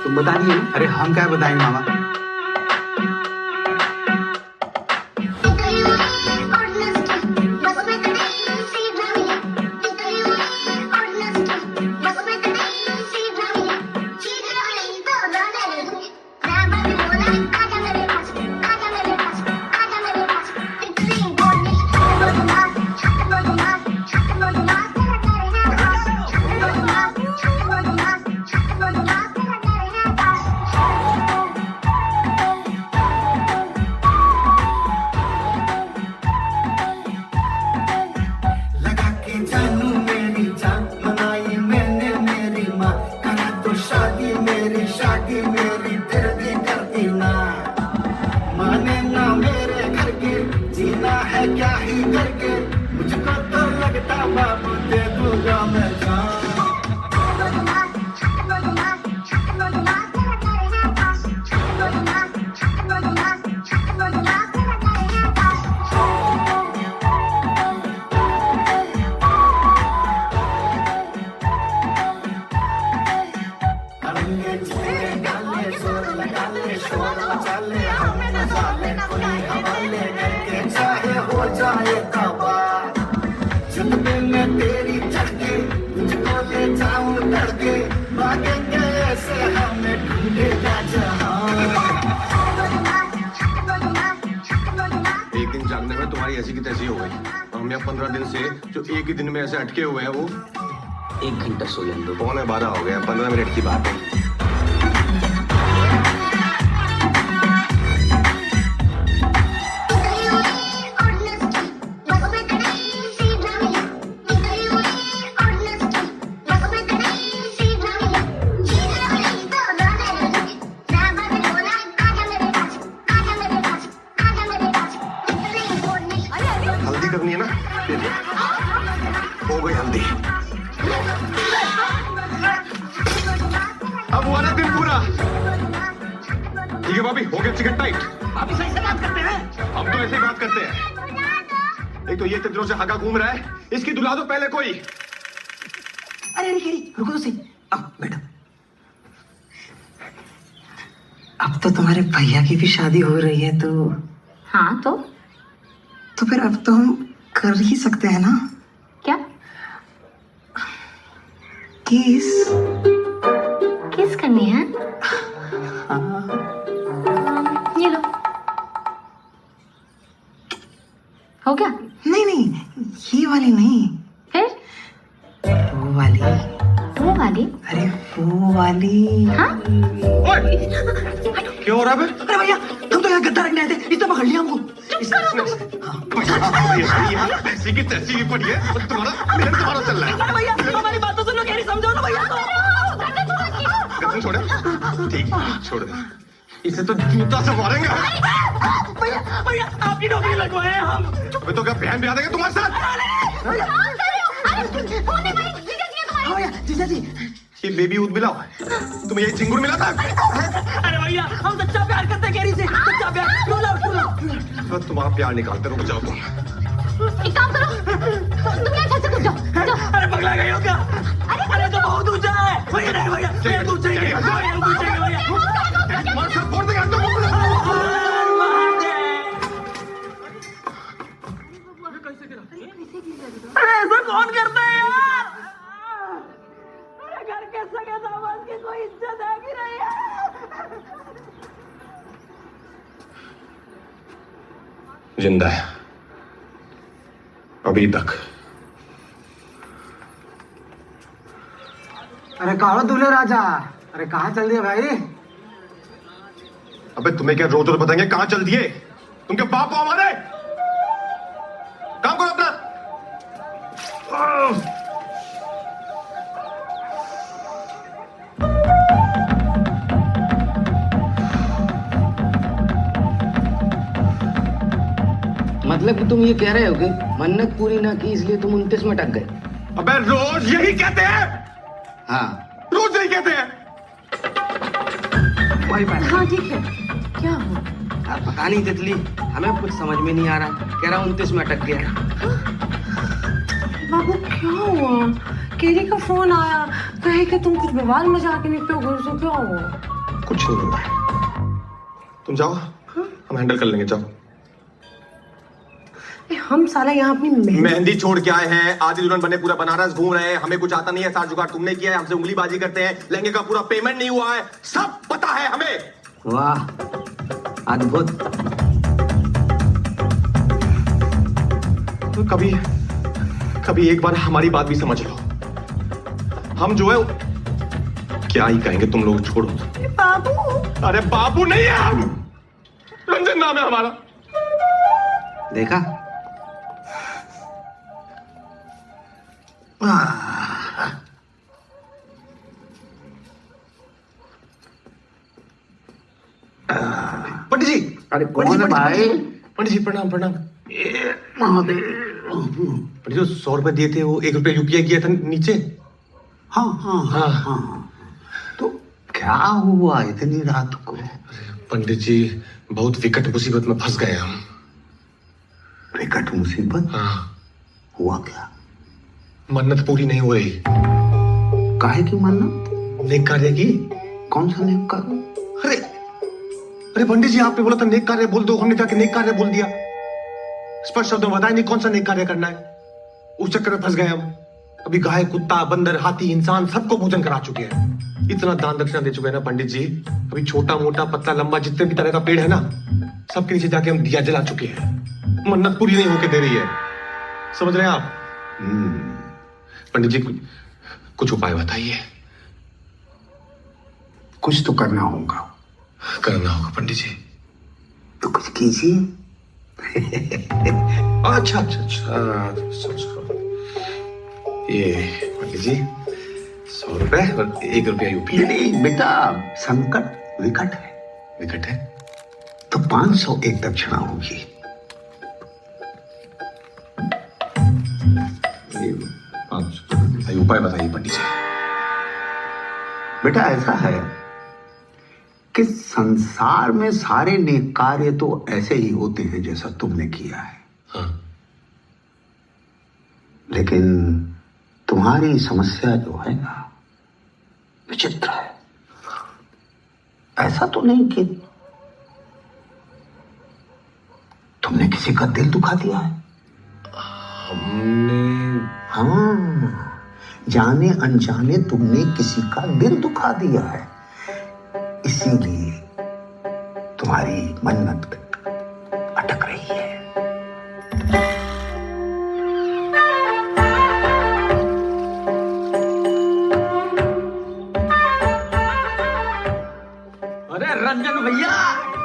तुम बता दिए? अरे हम क्या बताएंगे मामा। एक दिन जागने में तुम्हारी ऐसी की तैसी हो गई, और हम यहाँ 15 दिन से जो एक ही दिन में ऐसे अटके हुए हैं, वो 1 घंटा सो लेने दो। 11:15 हो गया, 15 मिनट की बात है। हल्दी करनी है ना, हो गई हल्दी। अब हुआ ना दिन पूरा। ठीक है भाभी, हो गया चिकन टाइट। भाभी सही से बात करते हैं। हम तो ऐसे ही बात करते हैं। एक तो ये इतने दिनों से हगा घूम रहा है, इसकी दुला दो पहले कोई। अरे रुको तो सही, अब बैठो। अब तो तुम्हारे भैया की भी शादी हो रही है, तो हाँ तो फिर अब तो हम कर ही सकते हैं ना? क्या? किस करनी है? ये लो। हो गया? नहीं ये वाली नहीं, फिर वो वाली। वो वाली? अरे वो वाली। हाँ? क्या हो रहा है? अरे भैया हम तो यहाँ गद्दा रखने आए थे, इसने पकड़ लिया हमको। ऐसी की तैसी भी पड़ी है, और तुम्हारा चल रहा है। भैया हमारी बात तो सुनो, कह रही समझो ना भैया। गद्दन छोड़े? ठीक, छोड़ दे। इसे तो जूता से मारेंगे। भैया आपकी नौकरी लगवाए हैं हम। मैं तो क्या बहन ब्याह देंगे तुम्हारे साथ? भैया जीजा जी ये बेबी दूध मिला हुआ है। तुम्हें ये चिंगुर मिला था? अरे भैया हम सच्चा प्यार करते हैं कैरी से, सच्चा प्यार। तो तुम्हारा प्यार निकालते, रुक जाओ तुम। एक काम करो, तुम यहाँ छत से कूद जाओ। अरे पगला गए हो क्या? अरे तो बहुत ऊंचा है भैया। नहीं भैया, ये दूर चाहिए भैया। मार सब फोड़ देगा तुम। अरे ऐसा कौन करता है यार? अरे घर के सगे सामान की कोई इज्जत है कि नहीं है? जिंदा है अभी तक। अरे कहो दूल्हे राजा, अरे कहाँ चल दिए भाई? अबे तुम्हें क्या रोज रोज बताएंगे कहाँ चल दिए? तुम क्या बाप हो हमारे? काम करो अपना। मतलब कि तुम ये कह रहे हो कि मन्नत पूरी ना की इसलिए तुम 29 में अटक गए? अबे रोज यही कहते हैं। हाँ रोज यही कहते हैं। वही बात। हाँ ठीक है, क्या हुआ? यार पता नहीं तितली, हमें कुछ समझ में नहीं आ रहा। कह रहा 29 में अटक गया। बाबू क्या हुआ? केरी का फोन आया, कहे कि तुम कुछ बवाल में जाके निकले हो घर से, क्या हुआ? कुछ नहीं हुआ। तुम जाओ, हम हैंडल कर लेंगे। जाओ। हम साला यहाँ अपनी मेहंदी छोड़ के आए हैं, आधी दुल्हन बने पूरा बनारस घूम रहे हैं। हमें कुछ आता नहीं है, साथ जुगाड़ तुमने किया है, हमसे उंगलीबाजी करते हैं। लहंगे का पूरा पेमेंट नहीं हुआ है, सब पता है हमें। वाह अद्भुत। तो कभी कभी एक बार हमारी बात भी समझ लो। हम जो है क्या ही कहेंगे, तुम लोग छोड़ो। बाबू। अरे बाबू नहीं है हम, रंजन नाम है हमारा। देखा? पंडित जी। अरे कौन है भाई? पंडित जी प्रणाम प्रणाम। पंडित जी 100 रुपए दिए थे, वो 1 रुपया यूपीआई किया था नीचे। हाँ हाँ हाँ हाँ। तो क्या हुआ इतनी रात को? पंडित जी बहुत विकट मुसीबत में फंस गए हम। विकट मुसीबत? हाँ। हुआ क्या? मन्नत पूरी नहीं हो रही। काहे की मन्नत? नेक कार्य की। कौन सा नेक कार्य? अरे अरे पंडित जी आपने बोला था नेक कार्य बोल दो, हमने जाके नेक कार्य बोल दिया। स्पष्ट शब्दों में बताया नहीं कौन सा नेक कार्य करना है। उस चक्कर में फंस गए हम। अभी गाय, कुत्ता, बंदर, हाथी, इंसान सबको भोजन करा चुके हैं। इतना दान दक्षिणा दे चुके हैं ना पंडित जी। अभी छोटा मोटा पतला लंबा जितने भी तरह का पेड़ है ना, सबके नीचे जाके हम दिया जला चुके हैं। मन्नत पूरी नहीं होके दे रही है, समझ रहे हैं आप? पंडित जी कुछ उपाय बताइए। कुछ तो करना होगा। करना होगा पंडित जी। तो कुछ कीजिए। अच्छा अच्छा अच्छा। ये पंडित जी 100 रुपए और 1 रुपया यूपी। नहीं बेटा, संकट विकट है। विकट है तो 500 एक दक्षिणा होगी। उपाय बताइए पंडित जी। बेटा ऐसा है कि संसार में सारे नेक कार्य तो ऐसे ही होते हैं जैसा तुमने किया है। हाँ। लेकिन तुम्हारी समस्या जो है ना, विचित्र है। ऐसा तो नहीं कि तुमने किसी का दिल दुखा दिया है? हमने? हाँ, जाने अनजाने तुमने किसी का दिल दुखा दिया है, इसीलिए तुम्हारी मन्नत अटक रही है। अरे रंजन भैया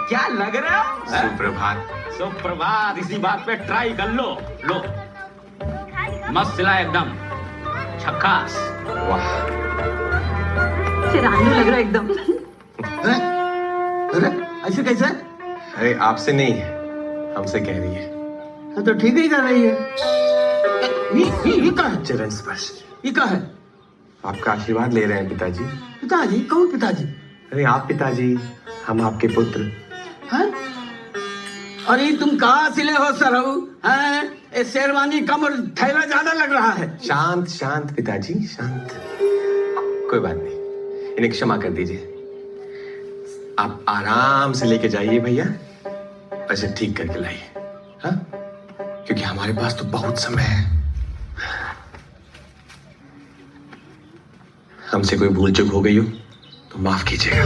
क्या लग रहा है? सुप्रभात। सुप्रभात। इसी बात पे ट्राई कर लो। लो मस्त सिला एकदम झक्कास। वाह चिरांदू लग रहा है एकदम। अरे ऐसे कैसे? अरे आपसे नहीं, हमसे कह रही है। तो ठीक ही कर रही है। ये क्या है? चरण स्पर्श। ये क्या है? आपका आशीर्वाद ले रहे हैं पिताजी। पिताजी? कौन पिताजी? अरे आप पिताजी, हम आपके पुत्र। हैं? अरे तुम कहाँ सिले हो सरहू? हैं? ये शेरवानी कम और थैला ज्यादा लग रहा है। शांत शांत पिताजी, शांत। कोई बात नहीं, इन्हें क्षमा कर दीजिए। आप आराम से लेके जाइए भैया, ऐसे ठीक करके लाइए, हाँ? क्योंकि हमारे पास तो बहुत समय है। हमसे कोई भूल चूक हो गई हो तो माफ कीजिएगा।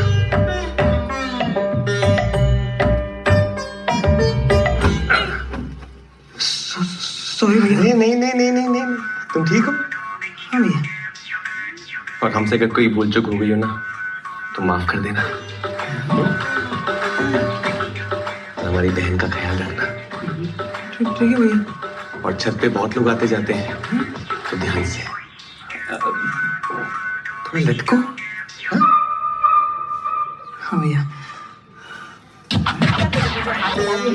सॉरी भैया। नहीं नहीं नहीं नहीं नहीं नहीं, तुम ठीक हो? हाँ भैया। और हमसे अगर कोई भूल चूक हो गई हो ना तो माफ कर देना। हमारी बहन का ख्याल रखना। ठीक है भैया। और छत पे बहुत लोग आते जाते हैं तो ध्यान से थोड़ा लटको। हाँ? हाँ भैया।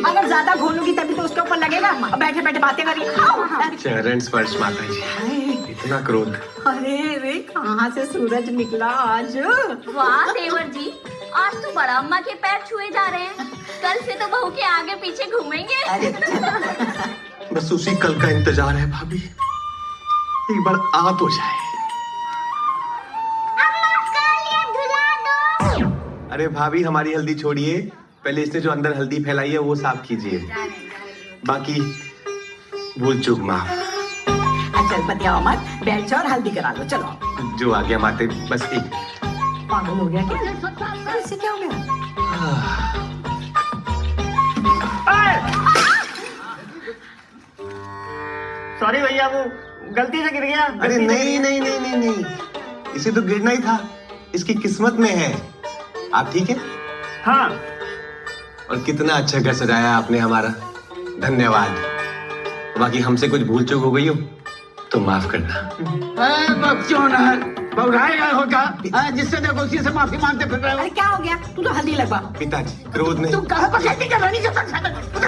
अगर ज्यादा घोलूंगी तभी तो उसके ऊपर लगेगा। बैठे बैठे बातें करिए। चरण स्पर्श माता जी, इतना क्रोध। अरे रे, कहाँ से सूरज निकला आज? वाह देवर जी, आज तो बड़ा अम्मा के पैर छुए जा रहे हैं। कल से तो बहू के आगे पीछे घूमेंगे। बस उसी कल का इंतजार है भाभी, एक बार आ तो जाए। अरे भाभी, हमारी हल्दी छोड़िए, पहले इसने जो अंदर हल्दी फैलाई है वो साफ कीजिए, बाकी भूल चूक माफ। चल बतियाओ मत, बैठ जाओ और हल्दी करा लो। चलो। जो आ गया माते, बस एक। पागल हो गया क्या? इससे क्या हो गया? सॉरी भैया, वो गलती से गिर गया। अरे नहीं नहीं नहीं नहीं नहीं, इसे तो गिरना ही था, इसकी किस्मत में है। आप ठीक है? हाँ। और कितना अच्छा घर सजाया आपने हमारा, धन्यवाद। बाकी हमसे कुछ भूल चूक हो गई हो तो माफ करना। बच्चों ना बहुराएगा होगा, जिससे देखो उसी से माफी मांगते फिर रहे हो। अरे क्या हो गया? तू तो हल्दी लगवा। पिताजी क्रोध नहीं। तुम कहाँ पर खेती कर रही हो?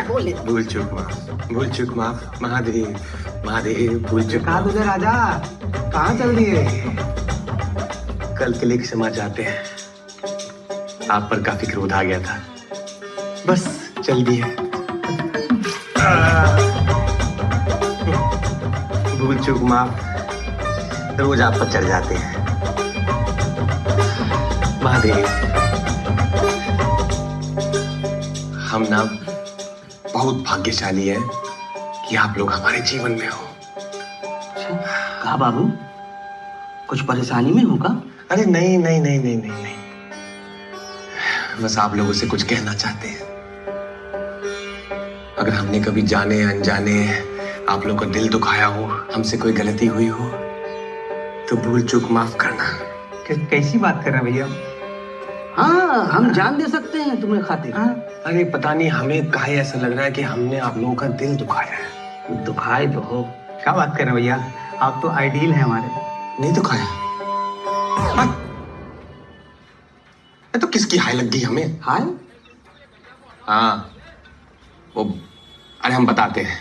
बोल ले। भूल चूक माफ, भूल चूक माफ। महादेव महादेव, भूल चूक माफ। दूल्हे राजा कहाँ चल दिए? कल के लिए क्षमा चाहते हैं, आप पर काफी क्रोध आ गया था, बस चल दिए। भूल चूक माफ, रोज आप पर चढ़ जाते हैं। महादेव, हम ना बहुत भाग्यशाली हैं कि आप लोग हमारे जीवन में हो। कहा बाबू, कुछ परेशानी में होगा? अरे नहीं नहीं नहीं नहीं नहीं नहीं, बस आप लोगों से कुछ कहना चाहते हैं। अगर हमने कभी जाने अनजाने आप लोगों का दिल दुखाया हो, हमसे कोई गलती हुई हो तो भूल चूक माफ करना। कैसी बात कर रहे हैं भैया? हाँ, हम जान दे सकते हैं तुम्हें खातिर। अरे पता नहीं हमें काहे ऐसा लग रहा है कि हमने आप लोगों का दिल दुखाया है। दुखाए तो हो। क्या बात कर रहे हैं भैया, आप तो आइडियल हैं हमारे। नहीं दुखाया? तो किसकी हाय लग गई हमें? हाय? हाँ वो, अरे हम बताते हैं।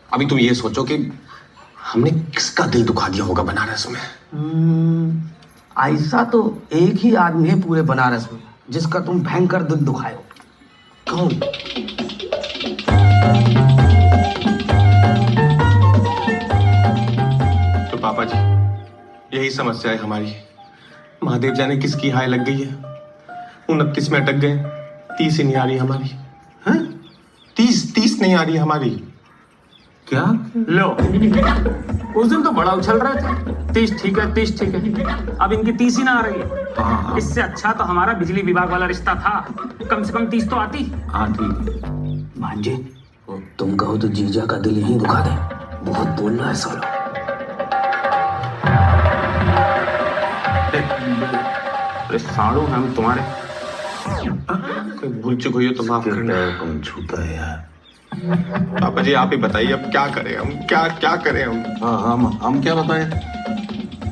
अभी तुम ये सोचो कि हमने किसका दिल दुखा दिया होगा बनारस में। ऐसा तो एक ही आदमी है पूरे बनारस में जिसका तुम भयंकर दिल दुखाए हो। कौन? तो पापा जी, यही समस्या है हमारी। महादेव जाने किसकी हाय लग गई है, 29 में अटक गए, 30 ही नहीं आ रही हमारी। हैं? 30 नहीं आ रही हमारी। क्या लो, उस दिन तो बड़ा उछल रहे थे, 30 ठीक है 30 ठीक है, अब इनकी 30 ही ना आ रही है। इससे अच्छा तो हमारा बिजली विभाग वाला रिश्ता था, कम से कम 30 तो आती। हाँ ठीक। भांजे, तुम कहो तो जीजा का दिल यहीं दुखा दे, बहुत बोल रहा है सालो। अरे साड़ू हम तुम्हारे। कोई भूल चूक हुई हो तो माफ करना। कौन छूता है यार? पापा जी आप ही बताइए, अब क्या करें हम, क्या करें हम? हाँ हम क्या बताएं?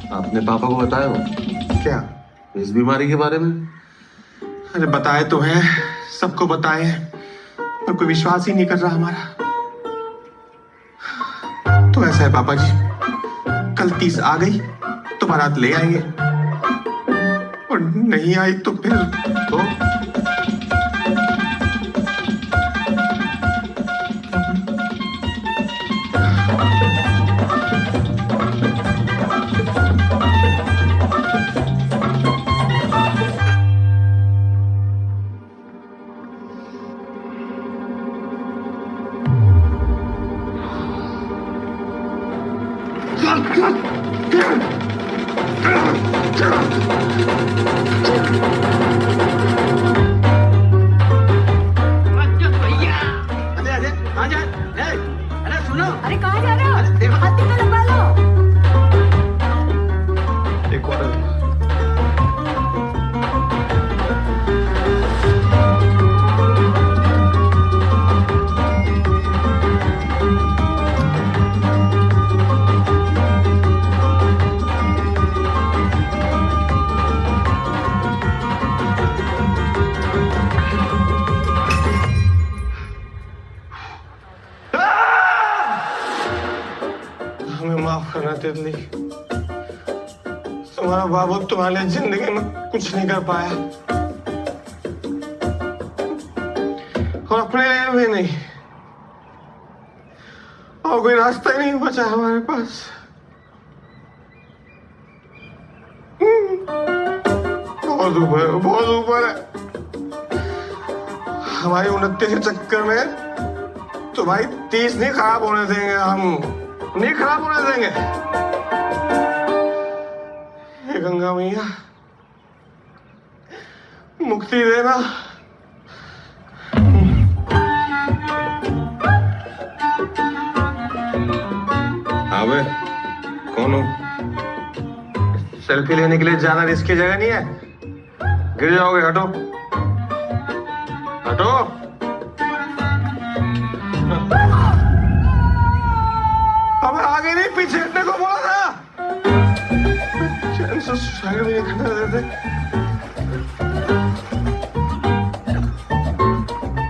आपने पापा को बताया हो क्या इस बीमारी के बारे में? अरे बताए तो है, सबको बताए हैं, पर कोई विश्वास ही नहीं कर रहा हमारा। तो ऐसा है पापा जी, कल 30 आ गई तो बारात ले आएंगे, और नहीं आई तो फिर तो अरे कहाँ जा रहे हो? हाथी तो लगा लो। एक और हमें माफ करना तितली, तुम्हारा बाबू तुम्हारे जिंदगी में कुछ नहीं कर पाया, और अपने लिए भी नहीं, और कोई रास्ता ही नहीं बचा हमारे पास। बहुत ऊपर है, बहुत ऊपर है। हमारी 29 के चक्कर में तुम्हारी 30 नहीं खराब होने देंगे, हम नहीं खराब होने देंगे। हे गंगा मैया, मुक्ति देना। अबे कौन हो? सेल्फी लेने के लिए जाना रिस्की जगह नहीं है, गिर जाओगे। हटो हटो। हमें आगे नहीं पीछे हटने को बोला था। चैन से साइड में नहीं खड़ा देते।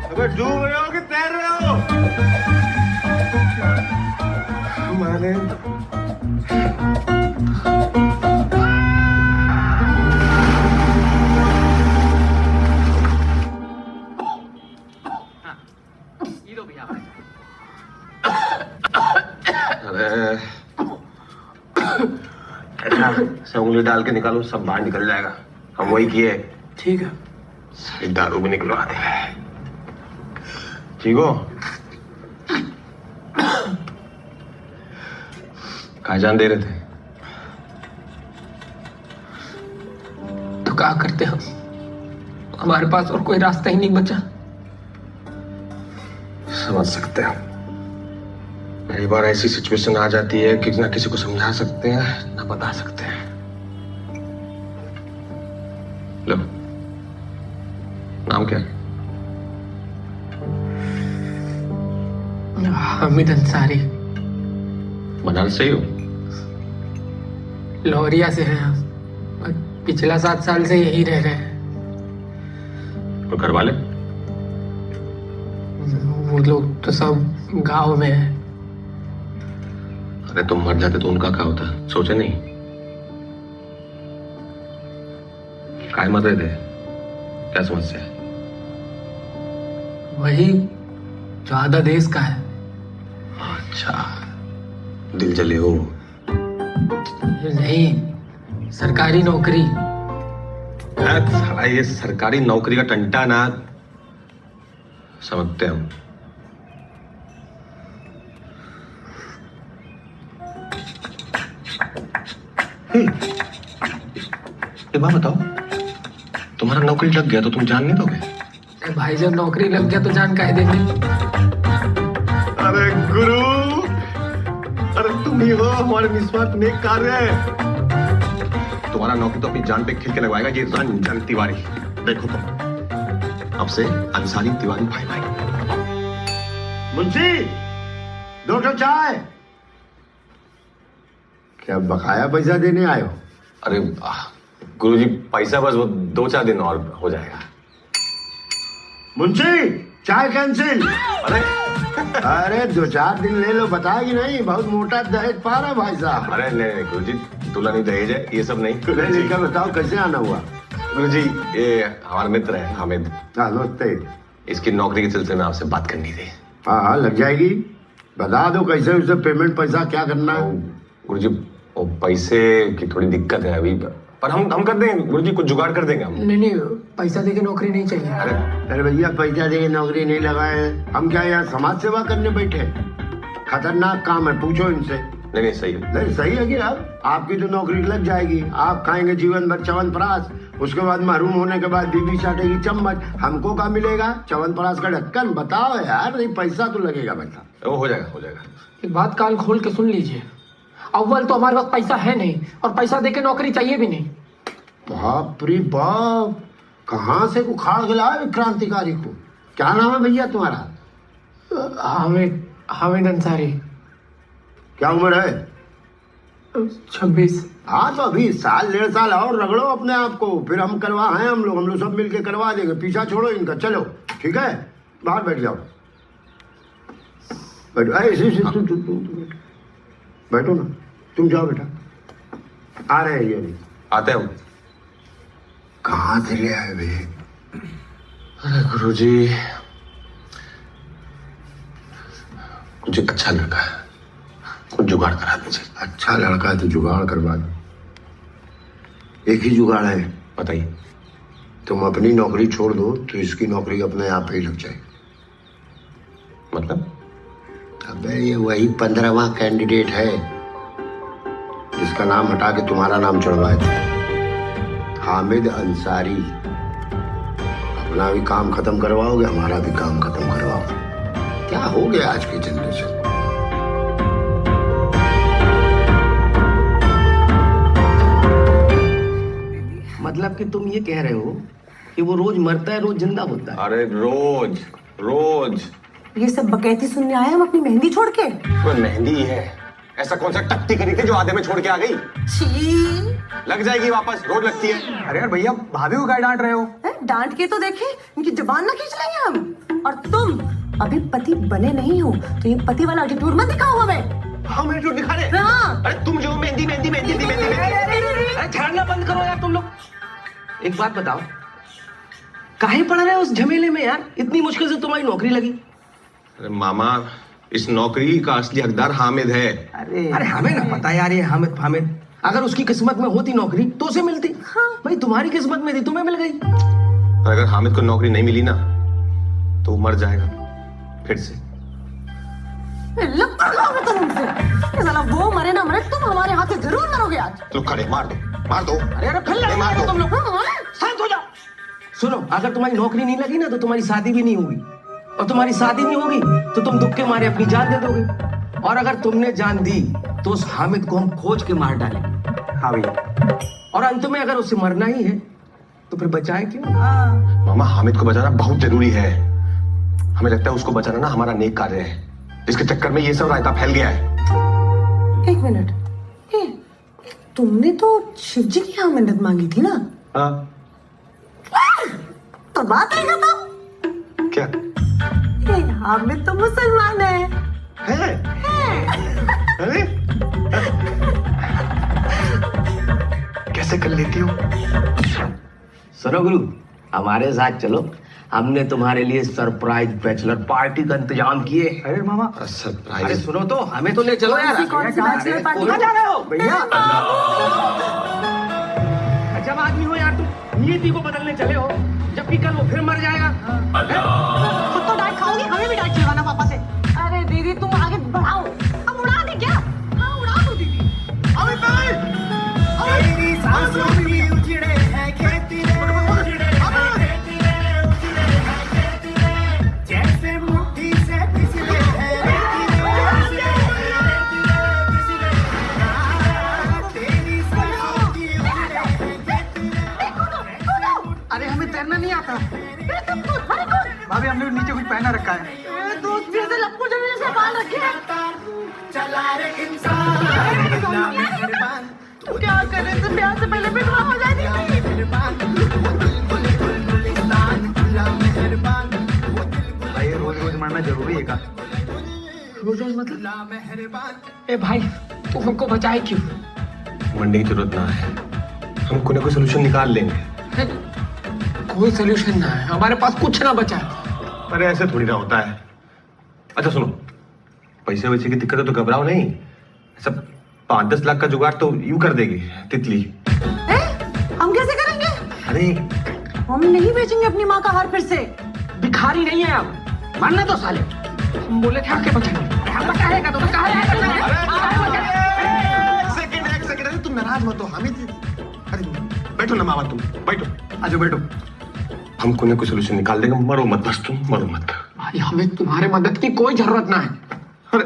अबे डूब रहे हो कि तैर रहे हो? हमारे सब उंगली डाल के निकालो, सब बाहर निकल जाएगा। हम वही किए। ठीक है। सारी दारू भी निकलवा दे। ठीक हो? कहाँ जान दे रहे थे? तो क्या करते हम? हमारे पास और कोई रास्ता ही नहीं बचा। समझ सकते हैं। कई बार ऐसी सिचुएशन आ जाती है कि ना किसी को समझा सकते हैं ना बता सकते हैं। लो, नाम क्या है? हामिद अंसारी। बनारस से ही हो? लोहरिया से हैं हम, और पिछला 7 साल से यही रह रहे हैं। और घर वाले? वो लोग तो सब गांव में हैं। अरे तुम मर जाते तो उनका क्या होता? सोचे नहीं? काय मर रहे थे? क्या समस्या है? वही जो आधा देश का है। अच्छा, दिल जले हो? नहीं, सरकारी नौकरी। साला ये सरकारी नौकरी का टंटा ना समझते हम। ये बात बताओ, तुम्हारा नौकरी लग गया तो तुम जान नहीं दोगे? भाई जब नौकरी लग गया तो जान काहे देंगे? अरे गुरु, अरे तुम ही हो हमारे निस्वार्थ नेक कार्य। तुम्हारा नौकरी तो अपनी जान पे खिल के लगवाएगा ये रंजन तिवारी। देखो तुम, अब से अंसारी तिवारी भाई भाई। मुंशी, 2 ठो चाय। क्या बकाया पैसा देने आए हो? अरे गुरुजी, पैसा बस वो 2-4 दिन और हो जाएगा। मुंशी, चाय कैंसिल। अरे अरे 2-4 दिन ले लो, बताएगी नहीं, बहुत मोटा दहेज पा रहा है भाई साहब। अरे नहीं गुरुजी, दूल्हा नहीं दहेज है, ये सब नहीं। नहीं क्या बताओ कैसे आना हुआ? गुरुजी ये हमारा मित्र है हामिद। हाँ नमस्ते। इसकी नौकरी के सिलसिले में आपसे बात करनी थी। हाँ लग जाएगी, बता दो कैसे उसे पेमेंट पैसा क्या करना है। गुरुजी वो पैसे की थोड़ी दिक्कत है अभी, पर हम कर देंगे गुरुजी, कुछ जुगाड़ कर देंगे हम। नहीं पैसा देके नौकरी नहीं चाहिए। अरे भैया पैसा देके नौकरी नहीं लगाए, हम क्या यहाँ समाज सेवा करने बैठे? खतरनाक काम है, पूछो इनसे। नहीं सही है। नहीं सही है कि आपकी तो नौकरी लग जाएगी, आप खाएंगे जीवन भर च्यवनप्राश, उसके बाद महरूम होने के बाद बीवी चाटेगी चम्मच, हमको क्या मिलेगा? च्यवनप्राश का ढक्कन। बताओ यार, नहीं पैसा तो लगेगा पैसा। वो हो जाएगा। एक बात कान खोल के सुन लीजिए, अव्वल तो हमारे पास पैसा है नहीं, और पैसा देके नौकरी चाहिए भी नहीं। बाप रे बाप, कहाँ से उखाड़ के लाए क्रांतिकारी को? क्या नाम है भैया तुम्हारा? हामिद अंसारी। क्या उम्र है? 26। हाँ तो अभी 1-1.5 साल और रगड़ो अपने आप को, फिर हम हम लोग सब मिलके करवा देंगे। पीछा छोड़ो इनका, चलो ठीक है, बाहर बैठ जाओ। बैठो बैठो ना, तुम जाओ बेटा। आ रहे हैं ये अभी। आते हैं। कहाँ से ले आए भैया? अरे गुरुजी कुछ अच्छा लड़का है, कुछ जुगाड़ करा दीजिए। अच्छा लड़का है तो जुगाड़ करवा दो। एक ही जुगाड़ है, बताइए। तुम अपनी नौकरी छोड़ दो तो इसकी नौकरी अपने आप ही लग जाएगी। मतलब? अबे ये वही 15वां कैंडिडेट है जिसका नाम हटा के तुम्हारा नाम चढ़वाए थे, हामिद अंसारी। अपना भी काम खत्म करवाओगे, हमारा भी काम खत्म करवाओगे। क्या हो गया आज की जनरेशन? मतलब कि तुम ये कह रहे हो कि वो रोज मरता है रोज जिंदा होता है? अरे रोज ये सब बकैती सुनने आए हम अपनी मेहंदी छोड़ के? वो मेहंदी है, ऐसा कौन सा टट्टी करी थी जो आधे में छोड़ के आ गई? छी, लग जाएगी वापस, रोज लगती है। अरे यार भैया, भाभी को क्या डांट रहे हो? डांट के तो देखे, इनकी जुबान ना खींच लेंगे हम। और तुम अभी पति बने नहीं हो तो ये पति वाला एटीट्यूड मत दिखाओ हमें। हम एटीट्यूड दिखा रहे? हाँ। अरे तुम जो मेहंदी अरे झाड़ना बंद करो यार तुम लोग। एक बात बताओ, काहे पड़ रहे हो उस झमेले में यार? इतनी मुश्किल से तुम्हारी नौकरी लगी। अरे मामा, इस नौकरी का असली हकदार हामिद है। अरे हमें ना पता यार ये हामिद। अगर उसकी किस्मत में होती नौकरी तो उसे मिलती। हाँ। भाई तुम्हारी किस्मत में थी, तुम्हें मिल गई। अगर हामिद को नौकरी नहीं मिली ना तो वो मर जाएगा फिर से। लपड़ खाओगे तुम उनसे। ये साला वो मरे ना मरे, तुम हमारे हाथ से जरूर मरोगे आज। तो खड़े मार दो। अरे फिर लड़ाई तुम लोग। शांत हो जाओ। सुनो, अगर तुम्हारी नौकरी नहीं लगी ना तो तुम्हारी शादी भी नहीं होगी, और तुम्हारी शादी नहीं होगी तो तुम दुख के मारे अपनी जान दे दोगे, और अगर तुमने जान दी तो उस हामिद को हम खोज के मार डालेंगे। हाँ भैया। और अंत में अगर उसे मरना ही है तो फिर बचाए क्यों? मामा, हामिद को बचाना बहुत जरूरी है। हमें लगता है उसको बचाना ना हमारा नेक कार्य है, इसके चक्कर में ये सब रायता फैल गया है। एक मिनट, तुमने तो शिव जी की यहाँ मन्नत मांगी थी ना? हाँ। तो बात है बताओ। क्या? हामिद तो मुसलमान है। अरे कैसे कर लेती हो? सुनो गुरु, हमारे साथ चलो, हमने तुम्हारे लिए सरप्राइज बैचलर पार्टी का इंतजाम किए। अरे मामा सरप्राइज? अरे सुनो तो, हमें तो ले चलो यार। कौन सी बैचलर पार्टी? कहाँ जा रहे हो भैया? जब आदमी हो यार, तुम नीति को बदलने चले हो, जबकि कल वो फिर मर जाएगा। खुद तो डांट खाओगी, हमें भी डांट खिलवाना पापा से। अरे दीदी तुम आगे बढ़ाओ, हम उड़ा दे क्या? हाँ उड़ा दो दीदी। तेरी सांसों में उजड़े हैं खेती रे, उजड़े हैं खेती रे, उजड़े हैं खेती रे, जैसे मुट्ठी से पिसले हैं रेती रे, पिसले हैं तेरी सांसों की उजड़े हैं खेती रे। अरे हमें तैरना नहीं आता। भाभी हमने नीचे कुछ पहना रखा है। दोस्त फिर से लप्पू जमीन से बाल रखे हैं। चला रे इंसान मेहरबान, तो क्या करें, तो ब्याह से पहले विधवा हो जाएगी। भाई जाना जरूरी है का? ए भाई तू हमको बचाए क्यों? मंडे की जरूरत ना है, हम कोई ना कोई सोल्यूशन निकाल लेंगे। कोई सोल्यूशन ना है, हमारे पास कुछ ना बचा है। अरे ऐसे थोड़ी ना होता है। अच्छा सुनो, पैसे वैसे की दिक्कत है तो घबराओ नहीं, सब 5-10 लाख का जुगाड़ तो यूं कर देगी तितली। हम कैसे करेंगे? अरे हम नहीं बेचेंगे अपनी माँ का हार फिर से। भिखारी नहीं है हम, मानना तो साले। हम बोले थे आके बचाएंगे, हम बचाएगा तो एक सेकंड, अरे तुम नाराज मत हो, हमें अरे बैठो ना मामा, तुम बैठो, आजो बैठो, हम कोई ना कोई सोल्यूशन निकाल देंगे, मरो मत बस, तुम मरो मत। भाई हमें तुम्हारे मदद की कोई जरूरत ना है। अरे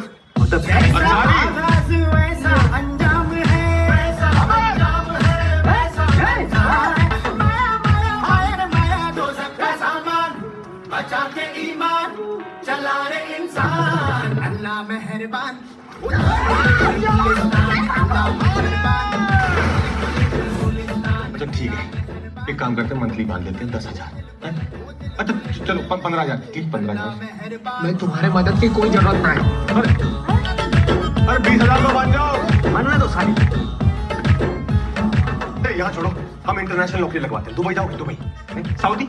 अच्छा ठीक है, एक काम करते हैं, मंथली बांध देते हैं 10,000। अच्छा चलो 15,000, 15,000। मैं तुम्हारे मदद की कोई जरूरत ना है। अरे 20,000 में बांध जाओ, मानना तो साले। यहाँ छोड़ो, हम इंटरनेशनल नौकरी लगवाते हैं। दुबई जाओगे? Dubai, Saudi?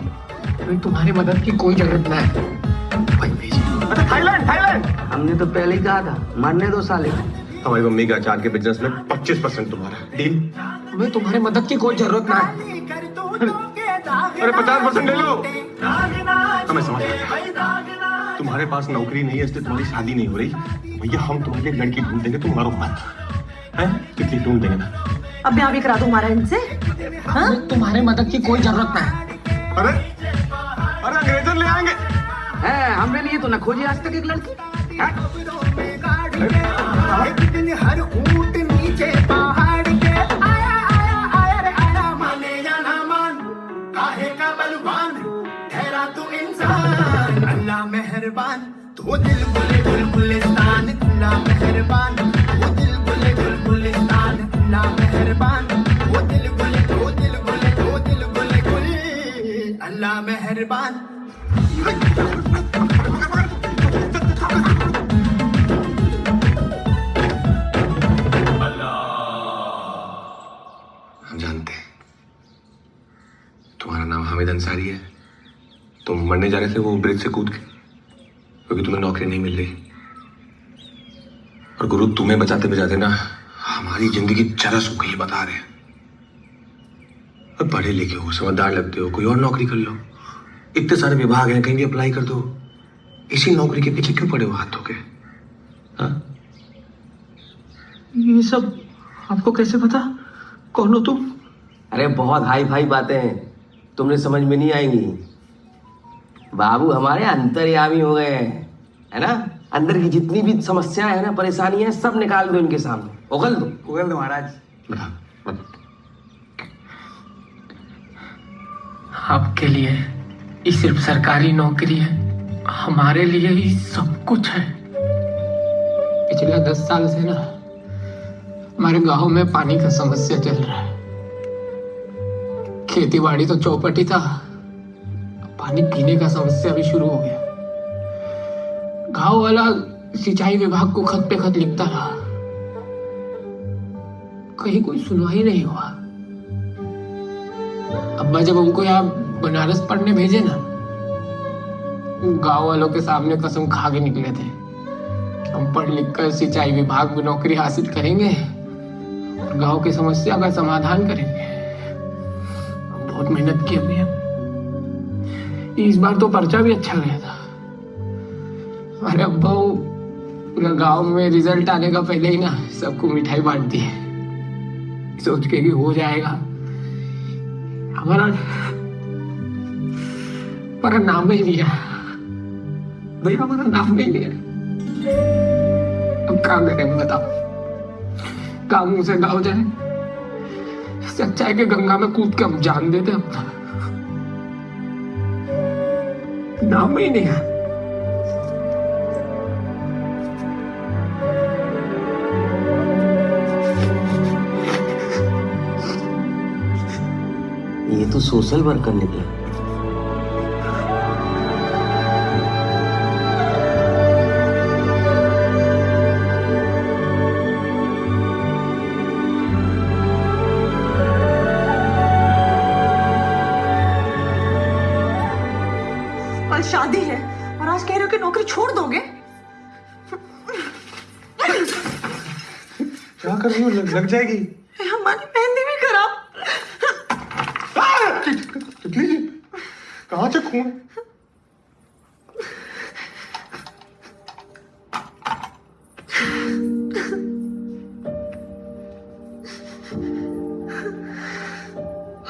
मैं तुम्हारी मदद की कोई जरूरत ना है। भाई भेजिए। अच्छा थाईलैंड, थाईलैंड। हमने तो पहले ही कहा था, मानने दो साले। हमारी मम्मी का अचार के बिजनेस में 25% तुम्हारा डील। मैं तुम्हारे मदद की कोई जरूरत ना है। अरे 50% ले लो। हमें समझ आता, तुम्हारे पास नौकरी नहीं है इसलिए तुम्हारी शादी नहीं हो रही। भैया हम तुम्हारे लिए लड़की ढूंढ देंगे, तुम मरो मत। हैं? कितनी ढूंढ देंगे ना? अब ब्याह भी करा दूं हमारा इनसे। हाँ? तुम्हारे मदद की कोई जरूरत ना है। अरे अरे अंग्रेजन ले आएंगे। है हमने लिए तो न खोजी आज तक एक लड़की। हर ऊंट नीचे पहाड़ के आया आया आया रे आया, माने या ना मान, काहे का बलवान, ठहरा तू इंसान। अल्लाह मेहरबान, तो दिल बोले गुलगुलिस्तान। अल्लाह मेहरबान, वो दिल बोले गुलगुलिस्तान। अल्लाह मेहरबान, वो दिल बोले, वो दिल बोले, वो दिल बोले गुल। अल्लाह मेहरबान। हम जानते हैं तुम्हारा नाम हामिद अंसारी है, तुम मरने जा रहे थे वो ब्रिज से कूद के क्योंकि तुम्हें नौकरी नहीं मिल रही। और गुरु तुम्हें बचाते बचाते ना हमारी जिंदगी चरस हो गई, बता रहे हैं। अब पढ़े लिखे हो, समझदार लगते हो, कोई और नौकरी कर लो। इतने सारे विभाग हैं, कहीं भी अप्लाई कर दो। इसी नौकरी के पीछे क्यों पड़े हो हाथ धो के? ये सब आपको कैसे पता? कौन हो तुम? अरे बहुत हाई फाई बातें हैं, तुमने समझ में नहीं आएंगी। बाबू हमारे अंतर्यामी हो गए हैं, है ना? अंदर की जितनी भी समस्याएं हैं ना, परेशानियां, सब निकाल दो इनके सामने, उगल दो महाराज। आपके लिए ये सिर्फ सरकारी नौकरी है, हमारे लिए ही सब कुछ है। पिछले 10 साल से ना हमारे गांव में पानी का समस्या चल रहा है। खेती बाड़ी तो चौपट ही था, पानी पीने का समस्या भी शुरू हो गया। गांव वाला सिंचाई विभाग को खत पे खत लिखता रहा, कहीं कोई सुनवाई नहीं हुआ। अब्बा जब हमको यहाँ बनारस पढ़ने भेजे ना, गांव वालों के सामने कसम खा के निकले थे, हम पढ़ लिख कर सिंचाई विभाग में नौकरी हासिल करेंगे और गांव की समस्या का समाधान करेंगे। बहुत मेहनत की अभी। इस बार तो पर्चा भी अच्छा गया था। हमारे अब्बा पूरा गांव में रिजल्ट आने का पहले ही ना सबको मिठाई बांट दी है, सोच के कि हो जाएगा। हमारा नाम ही लिया भैया, हमारा नाम नहीं लिया। अब क्या करें बताओ? काम मुंह से गाँव जाए, इससे अच्छा है कि गंगा में कूद के हम जान देते अपना। नाम ही नहीं है। ये तो सोशल वर्कर निकला। शादी है और आज कह रहे हो कि नौकरी छोड़ दोगे? क्या कर रही हो? लग जाएगी। हमारी मेहंदी भी खराब। तितली जी, कहाँ से खून?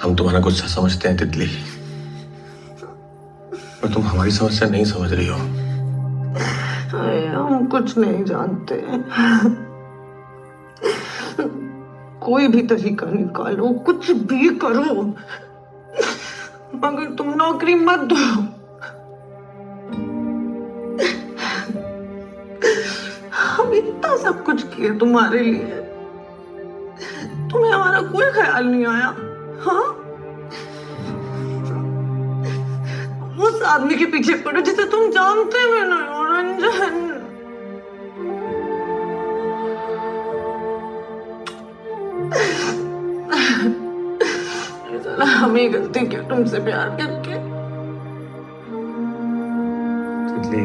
हम तुम्हारा गुस्सा समझते हैं तितली, पर तुम हमारी समस्या नहीं समझ रही हो। हम कुछ नहीं जानते। कोई भी तरीका निकालो, कुछ भी करो, मगर तुम नौकरी मत दो। हम इतना सब कुछ किए तुम्हारे लिए, तुम्हें हमारा कोई ख्याल नहीं आया? हाँ, उस आदमी के पीछे पड़ो जिसे तुम जानते भी नहीं हो, रंजन। हमें गलती क्यों तुमसे प्यार करके? तितली,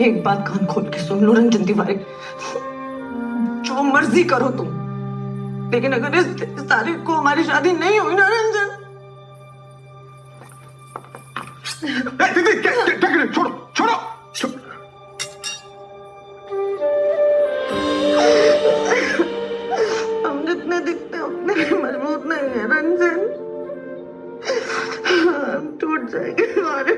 एक बात कान खोल के सुन लो रंजन तिवारी, जो मर्जी करो तुम, लेकिन अगर इस तारीख को हमारी शादी नहीं हुई ना रंजन। छोड़ो छोड़ो। हम जितने दिखते हैं उतने भी मजबूत नहीं है रंजन। हम टूट जाएंगे हमारे।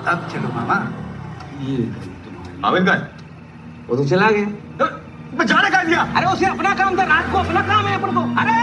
अब चलो मामा। ये आमिर का वो तो चला गया। जाने का दिया। अरे उसे अपना काम था, रात को अपना काम है अपन को। अरे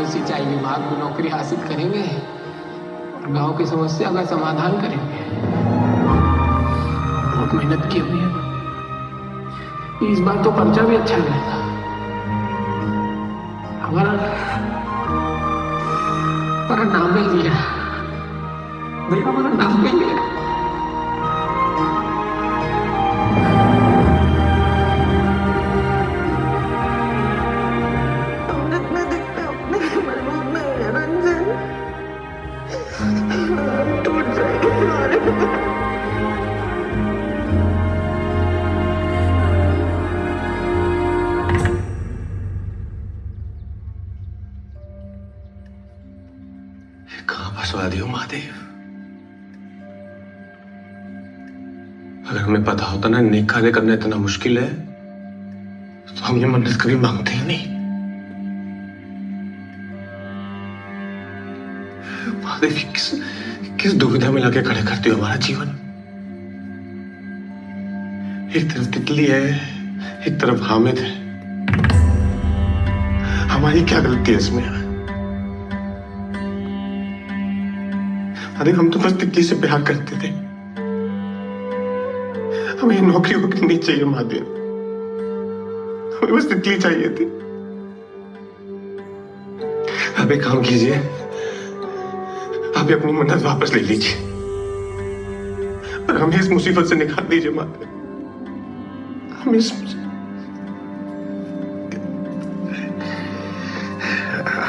सिंचाई विभाग में नौकरी हासिल करेंगे और गांव की समस्या का समाधान करेंगे। बहुत मेहनत की हुई है। इस बार तो पर्चा भी अच्छा गया था। हमारा नाम मिल गया भैया, हमारा नाम मिल गया। कहां फंसवा दियो महादेव। अगर हमें पता होता ना नेक खाने करना इतना मुश्किल है तो हम ये मन्नत कभी मांगते ही नहीं। महादेव, किस दुविधा में लाके खड़े करते हो हमारा जीवन। एक तरफ तितली है, एक तरफ हामिद है। हमारी क्या गलती है इसमें? अरे हम तो बस तितली से प्यार करते थे। हमें ये नौकरी वोकरी नहीं चाहिए महादेव, हमें बस तितली चाहिए थी। आप एक काम कीजिए, आप अपनी मन्नत वापस ले लीजिए और हमें इस मुसीबत से निकाल दीजिए महादेव। हमें इस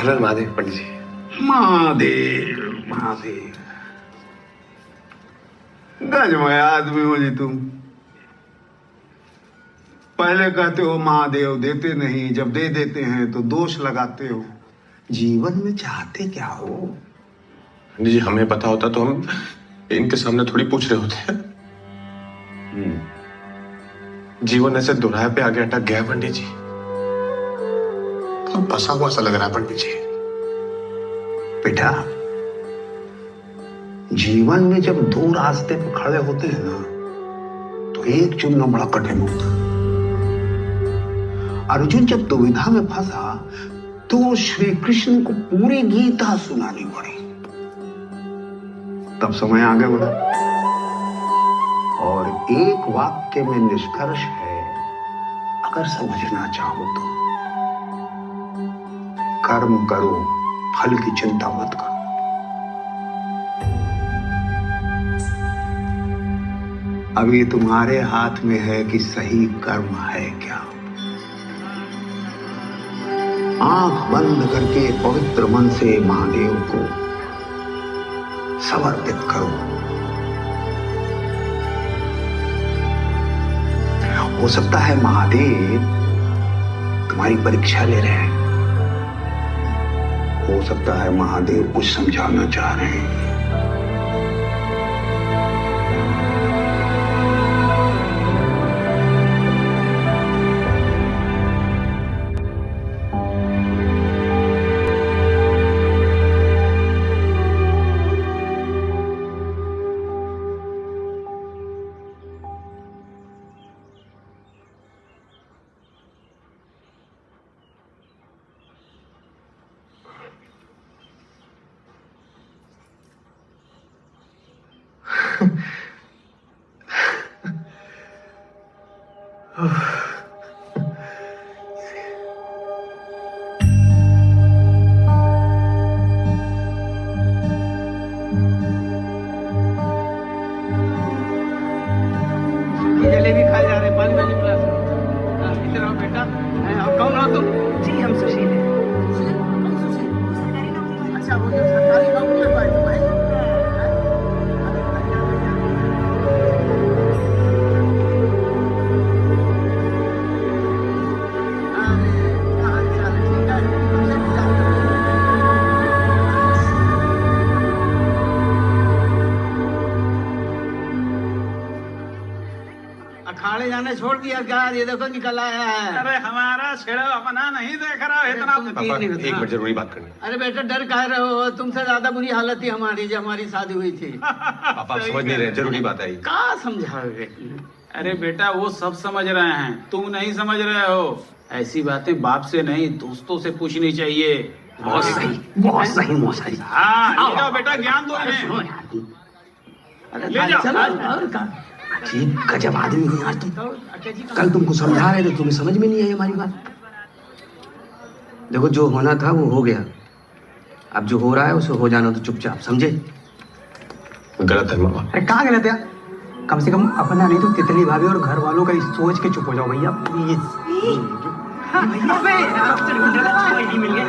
हर महादेव पंडित जी। महादेव महादेव, गजमय आदमी हो जी तुम। पहले कहते हो महादेव देते नहीं, जब दे देते हैं तो दोष लगाते हो। जीवन में चाहते क्या हो? पंडित जी हमें पता होता तो हम इनके सामने थोड़ी पूछ रहे होते। जीवन ऐसे दोराहे पे आगे अटक गया पंडित जी। तो फंसा हुआ सा लग रहा है पंडित जी। बेटा, जीवन में जब दो रास्ते पर खड़े होते हैं ना, तो एक चुनना बड़ा कठिन होता है। अर्जुन जब दुविधा में फंसा तो श्री कृष्ण को पूरी गीता सुनानी पड़ी, तब समय आगे बढ़ा। और एक वाक्य में निष्कर्ष है, अगर समझना चाहो तो कर्म करो, फल की चिंता मत करो। अब ये तुम्हारे हाथ में है कि सही कर्म है क्या। आंख बंद करके पवित्र मन से महादेव को समर्पित करो। हो सकता है महादेव तुम्हारी परीक्षा ले रहे हैं, हो सकता है महादेव कुछ समझाना चाह रहे हैं। जलेबी खाए जा रहे, पानी वाली गिलास। इधर आओ बेटा। और कौन हो तुम? जी हम सुशील हैं। अच्छा, वो जो सरकारी नौकरी में पाए भाई। अखाड़े जाने छोड़ दिया क्या? ये देखो निकल आया है। अरे हमारा छेड़ा अपना नहीं देख रहा है इतना। पापा एक मिनट जरूरी बात करनी है। अरे बेटा डर कह रहे हो? तुमसे ज्यादा बुरी हालत थी हमारी जब हमारी शादी हुई थी। पापा आप समझ नहीं रहे, जरूरी बात है। क्या समझाओगे? अरे बेटा वो सब समझ रहे हैं, तुम नहीं समझ रहे हो। ऐसी बातें बाप से नहीं दोस्तों से पूछनी चाहिए। बहुत सही, बहुत सही मौसा। हाँ ले जाओ बेटा, ज्ञान दो इन्हें। ले जाओ। अजीब गजब आदमी हो यार तुम। कल तुमको समझा रहे थे, तुम्हें समझ में नहीं आई हमारी बात। देखो जो होना था वो हो गया, अब जो हो रहा है उसे हो जाना तो चुपचाप, समझे? गलत है मामा। अरे कहाँ गलत है? कम से कम अपना नहीं तो तितली भाभी और घर वालों का सोच के चुप हो जाओ भैया प्लीज। मिल गया।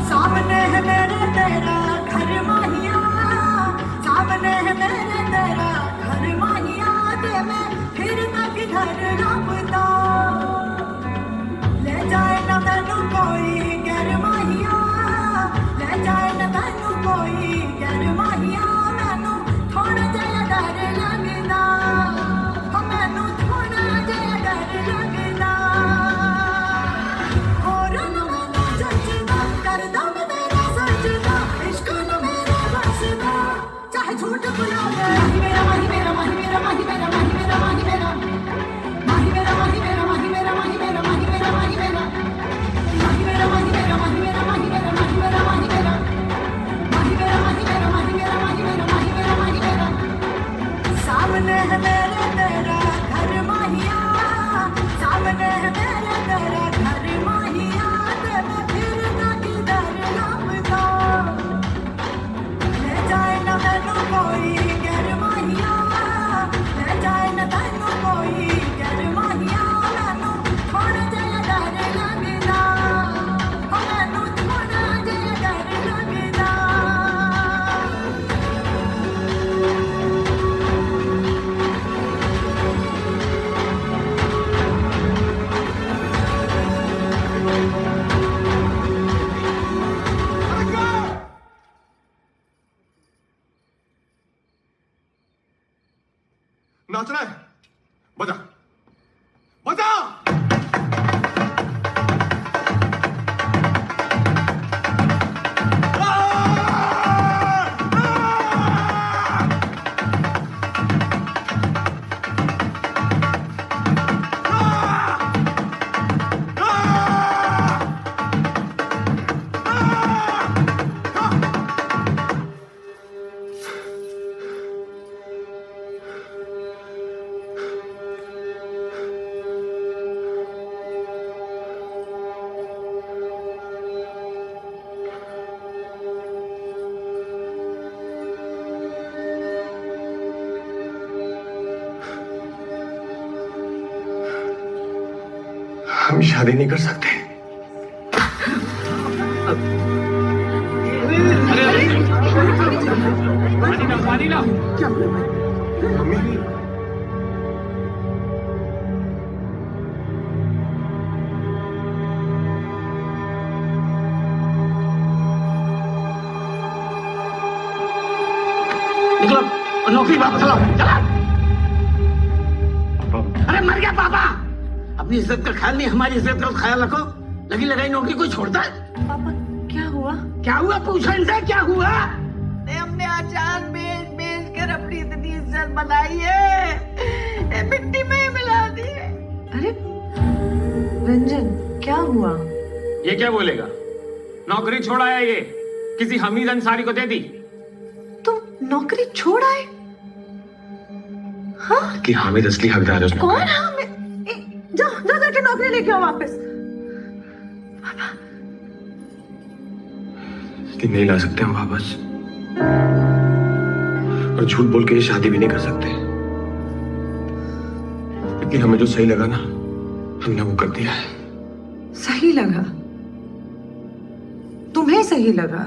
सामने है मेरे तेरा घर माहिया, सामने है मेरे तेरा घर माहिया, दे मैं फिर न किधर रबता, ले जाए न तेनू कोई गैर माहिया, ले जाए न नाचना है? बजा बजा। हम शादी नहीं कर सकते। मम्मी निकलो, नौकरी वापस लाओ, चला। अरे मर गया पापा। अपनी इज्जत का ख्याल नहीं, हमारी इज्जत का ख्याल रखो। लगी लगाई नौकरी कोई छोड़ता है? पापा क्या हुआ? क्या हुआ? पूछो इनसे क्या हुआ? हमने अचार बेच बेच कर अपनी इतनी इज्जत बनाई है, मिट्टी में ही मिला दी है। अरे रंजन क्या हुआ? ये क्या बोलेगा? नौकरी छोड़ा है ये, किसी हमीद अंसारी को दे दी। तुम नौकरी छोड़ आए? हाँ? कि हामिद असली हकदार है उसमें। कौन हामिद? जाओ जाओ जाके नौकरी लेके आओ वापस। नहीं ला सकते हम वापस, और झूठ बोल के ये शादी भी नहीं कर सकते, क्योंकि हमें जो सही लगा ना हमने वो कर दिया है। सही लगा? तुम्हें सही लगा?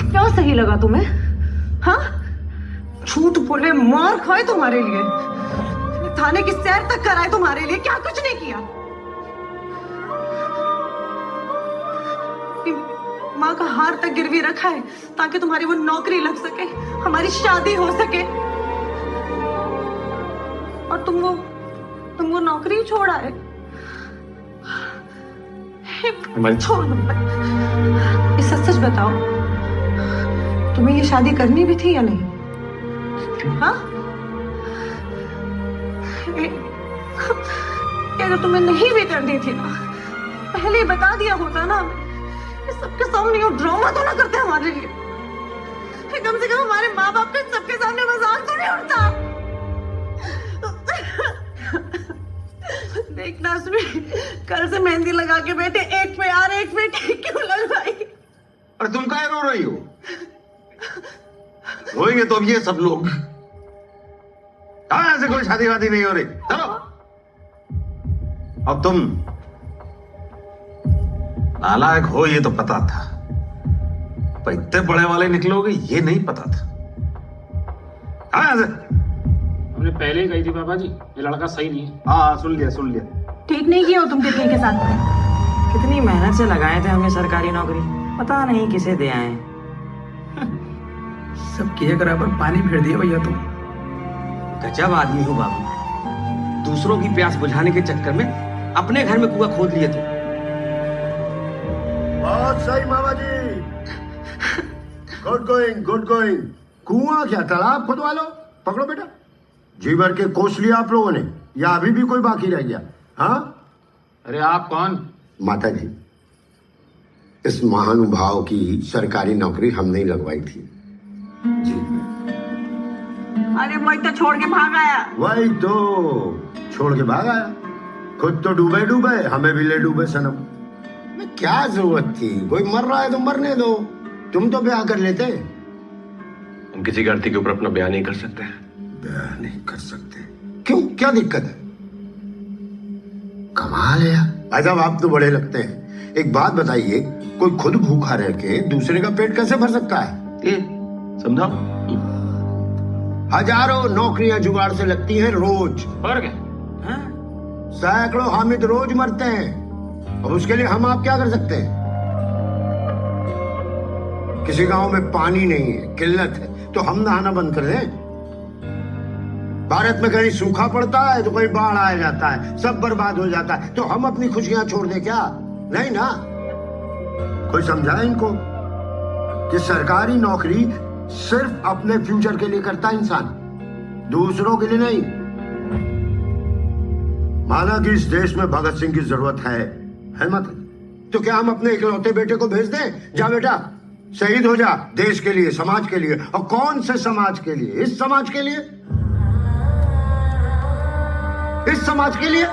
क्या सही लगा तुम्हें? हाँ? झूठ बोले, मार खाए तुम्हारे लिए, थाने की सैर तक कराए तुम्हारे लिए, क्या कुछ नहीं किया। माँ का हार तक गिरवी रखा है ताकि तुम्हारी वो नौकरी लग सके, हमारी शादी हो सके, और तुम वो नौकरी छोड़ा है। छोड़ दो। ये सच सच बताओ, तुम्हें ये शादी करनी भी थी या नहीं? हाँ? अगर तुम्हें नहीं भी करनी थी ना, पहले ही बता दिया होता ना। सबके सामने ये ड्रामा तो ना करते हमारे लिए। कम से कम हमारे माँ बाप के सबके सामने मजाक तो नहीं उड़ता। देखना उसमें कल से मेहंदी लगा के बैठे, एक पे यार एक पे ठीक क्यों लगवाई? और तुम काहे रो रही हो? रोएंगे तो अब ये सब लोग। कहां से कोई शादी वादी नहीं हो रही। चलो अब तुम नालायक हो ये तो पता था, पर इतने बड़े वाले निकलोगे ये नहीं पता था। कहां से? हमने पहले ही कही थी पापा जी, ये लड़का सही नहीं है। हाँ सुन लिया। ठीक नहीं किया हो तुम तितली के साथ। कितनी मेहनत से लगाए थे हमें सरकारी नौकरी, पता नहीं किसे दे आए। सब किए करा पर पानी फेर दिया भैया तुम। गजब आदमी हो बाबू, दूसरों की प्यास बुझाने के चक्कर में अपने घर में कुआं खोद लिए तुम। बहुत सही मामा जी, गुड गोइंग। कुआं क्या, तालाब खुदवा लो। पकड़ो बेटा, जी भर के कोस लिया आप लोगों ने, या अभी भी कोई बाकी रह गया? हाँ? अरे आप कौन? माता जी, इस महानुभाव की सरकारी नौकरी हमने ही लगवाई थी। जी। अरे वही तो छोड़ के भाग आया। वही तो छोड़ के भाग आया। खुद तो डूबे हमें भी ले डूबे सनम। क्या जरूरत थी? कोई मर रहा है तो मरने दो, तुम तो ब्याह कर लेते। हम किसी गलती के ऊपर अपना बयान नहीं कर सकते। ब्याह नहीं कर सकते? क्यों, क्या दिक्कत है? कमाल है यार। भाई साहब आप तो बड़े लगते हैं। एक बात बताइए, कोई खुद भूखा रह के दूसरे का पेट कैसे भर सकता है? ये समझाओ। हजारों नौकरियां जुगाड़ से लगती हैं रोज। और क्या? सैकड़ों हामिद रोज मरते हैं, और उसके लिए हम आप क्या कर सकते हैं? किसी गांव में पानी नहीं है, किल्लत है, तो हम नहाना बंद कर दें? भारत में कहीं सूखा पड़ता है तो कहीं बाढ़ आ जाता है, सब बर्बाद हो जाता है। तो हम अपनी खुशियां छोड़ दे क्या? नहीं ना। कोई समझाए इनको कि सरकारी नौकरी सिर्फ अपने फ्यूचर के लिए करता है इंसान, दूसरों के लिए नहीं। माना कि इस देश में भगत सिंह की जरूरत है मत, तो क्या हम अपने इकलौते बेटे को भेज दें? जा बेटा शहीद हो जा देश के लिए, समाज के लिए। और कौन से समाज के लिए? इस समाज के लिए, इस समाज के लिए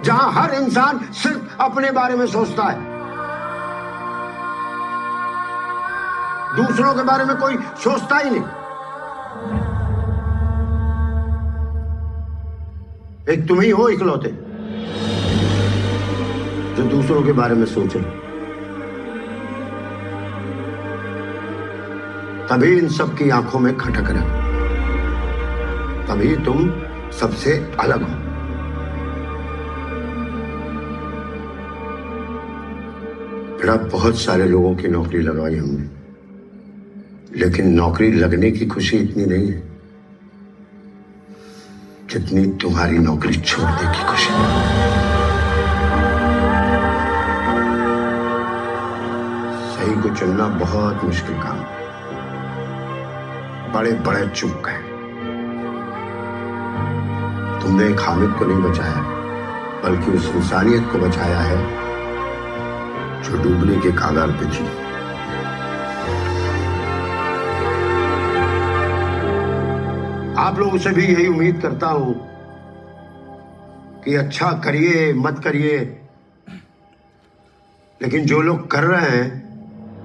जहां हर इंसान सिर्फ अपने बारे में सोचता है, दूसरों के बारे में कोई सोचता ही नहीं। एक तुम ही हो इकलौते जो दूसरों के बारे में सोचे। तभी इन सब की आंखों में खटक रहे, तभी तुम सबसे अलग हो। बेटा बहुत सारे लोगों की नौकरी लगवाई हमने, लेकिन नौकरी लगने की खुशी इतनी नहीं है जितनी तुम्हारी नौकरी छोड़ने की खुशी। सही को चुनना बहुत मुश्किल काम। बड़े बड़े चूक गए। तुमने एक हामिद को नहीं बचाया, बल्कि उस इंसानियत को बचाया है जो डूबने के कागार पे थी। आप लोगों से भी यही उम्मीद करता हूं कि अच्छा करिए मत करिए, लेकिन जो लोग कर रहे हैं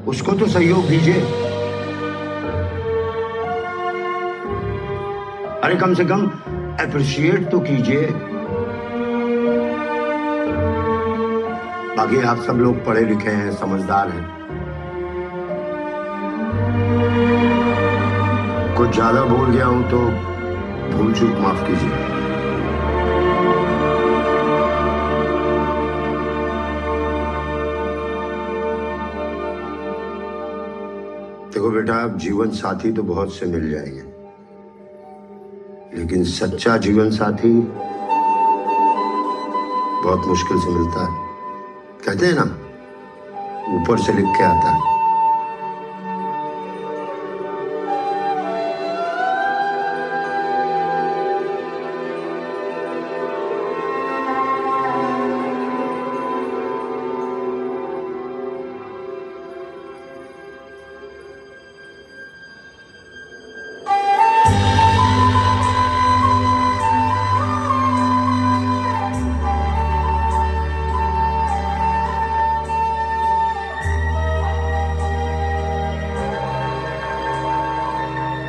उसको तो सहयोग दीजिए। अरे कम से कम अप्रिशिएट तो कीजिए। बाकी आप सब लोग पढ़े लिखे हैं, समझदार हैं। कुछ ज्यादा बोल गया हूं तो भूल चूक माफ कीजिए। देखो बेटा, अब जीवन साथी तो बहुत से मिल जाएंगे, लेकिन सच्चा जीवन साथी बहुत मुश्किल से मिलता है। कहते हैं ना, ऊपर से लिख के आता है।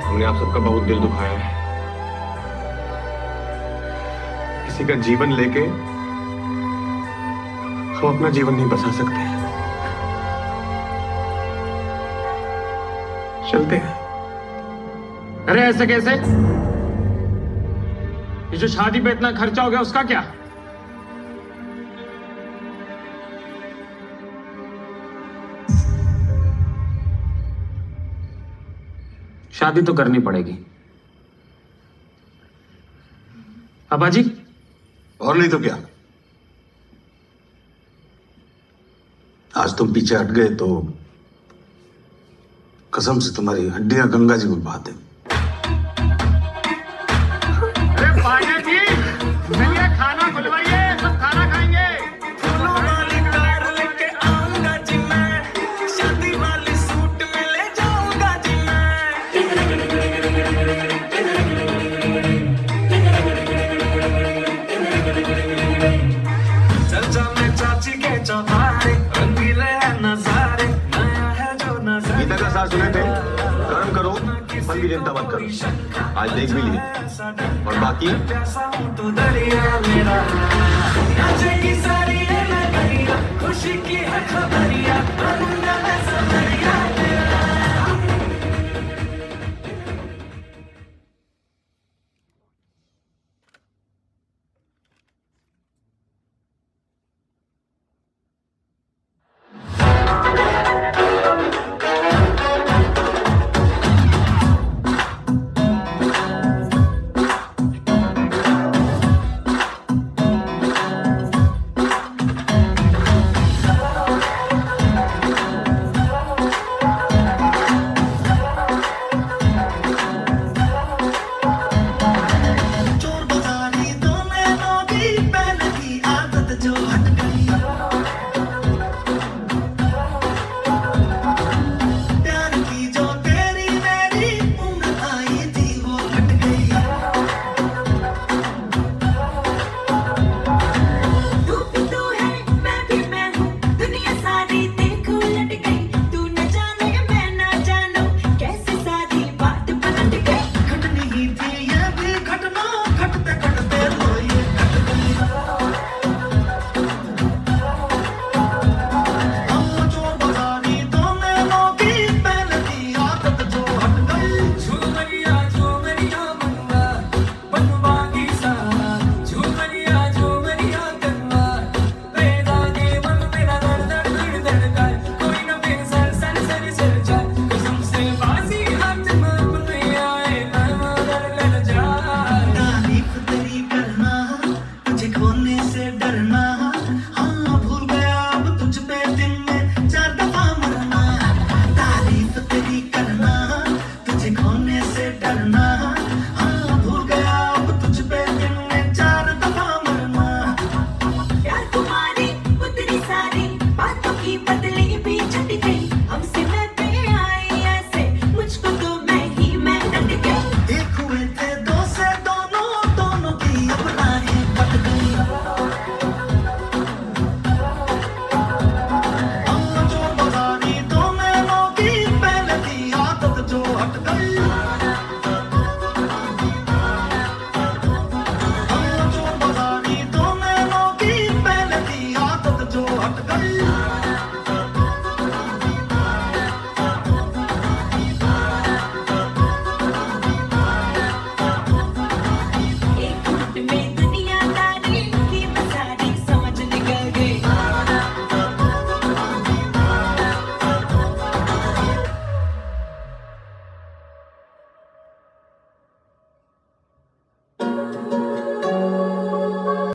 हमने आप सबका बहुत दिल दुखाया है। किसी का जीवन लेके हम अपना जीवन नहीं बचा सकते। चलते हैं। अरे ऐसे कैसे? ये जो शादी पे इतना खर्चा हो गया उसका क्या? शादी तो करनी पड़ेगी। पापा जी, और नहीं तो क्या। आज तुम पीछे हट गए तो कसम से तुम्हारी हड्डियां गंगा जी को बहा दें। अरे पांडे जी, चलिए खाना खुलवाइए, सब खाना खाएंगे। फूलों वाली कार लेके आऊंगा जी मैं, शादी वाली सूट में ले जाऊंगा जी मैं। चर्चा में चाची के चौथारे, रंगीले हैं नजारे, नया है जो नजारा। गीता का सार सुने थे, कर्म करो फल की चिंता मत करो। आज देख भी लिए, और बाकी प्यासा हूं तो दरिया मेरा, नाचेगी सारी ये नगरिया, खुशी की है खबरिया, बनूंगा मैं सवरिया।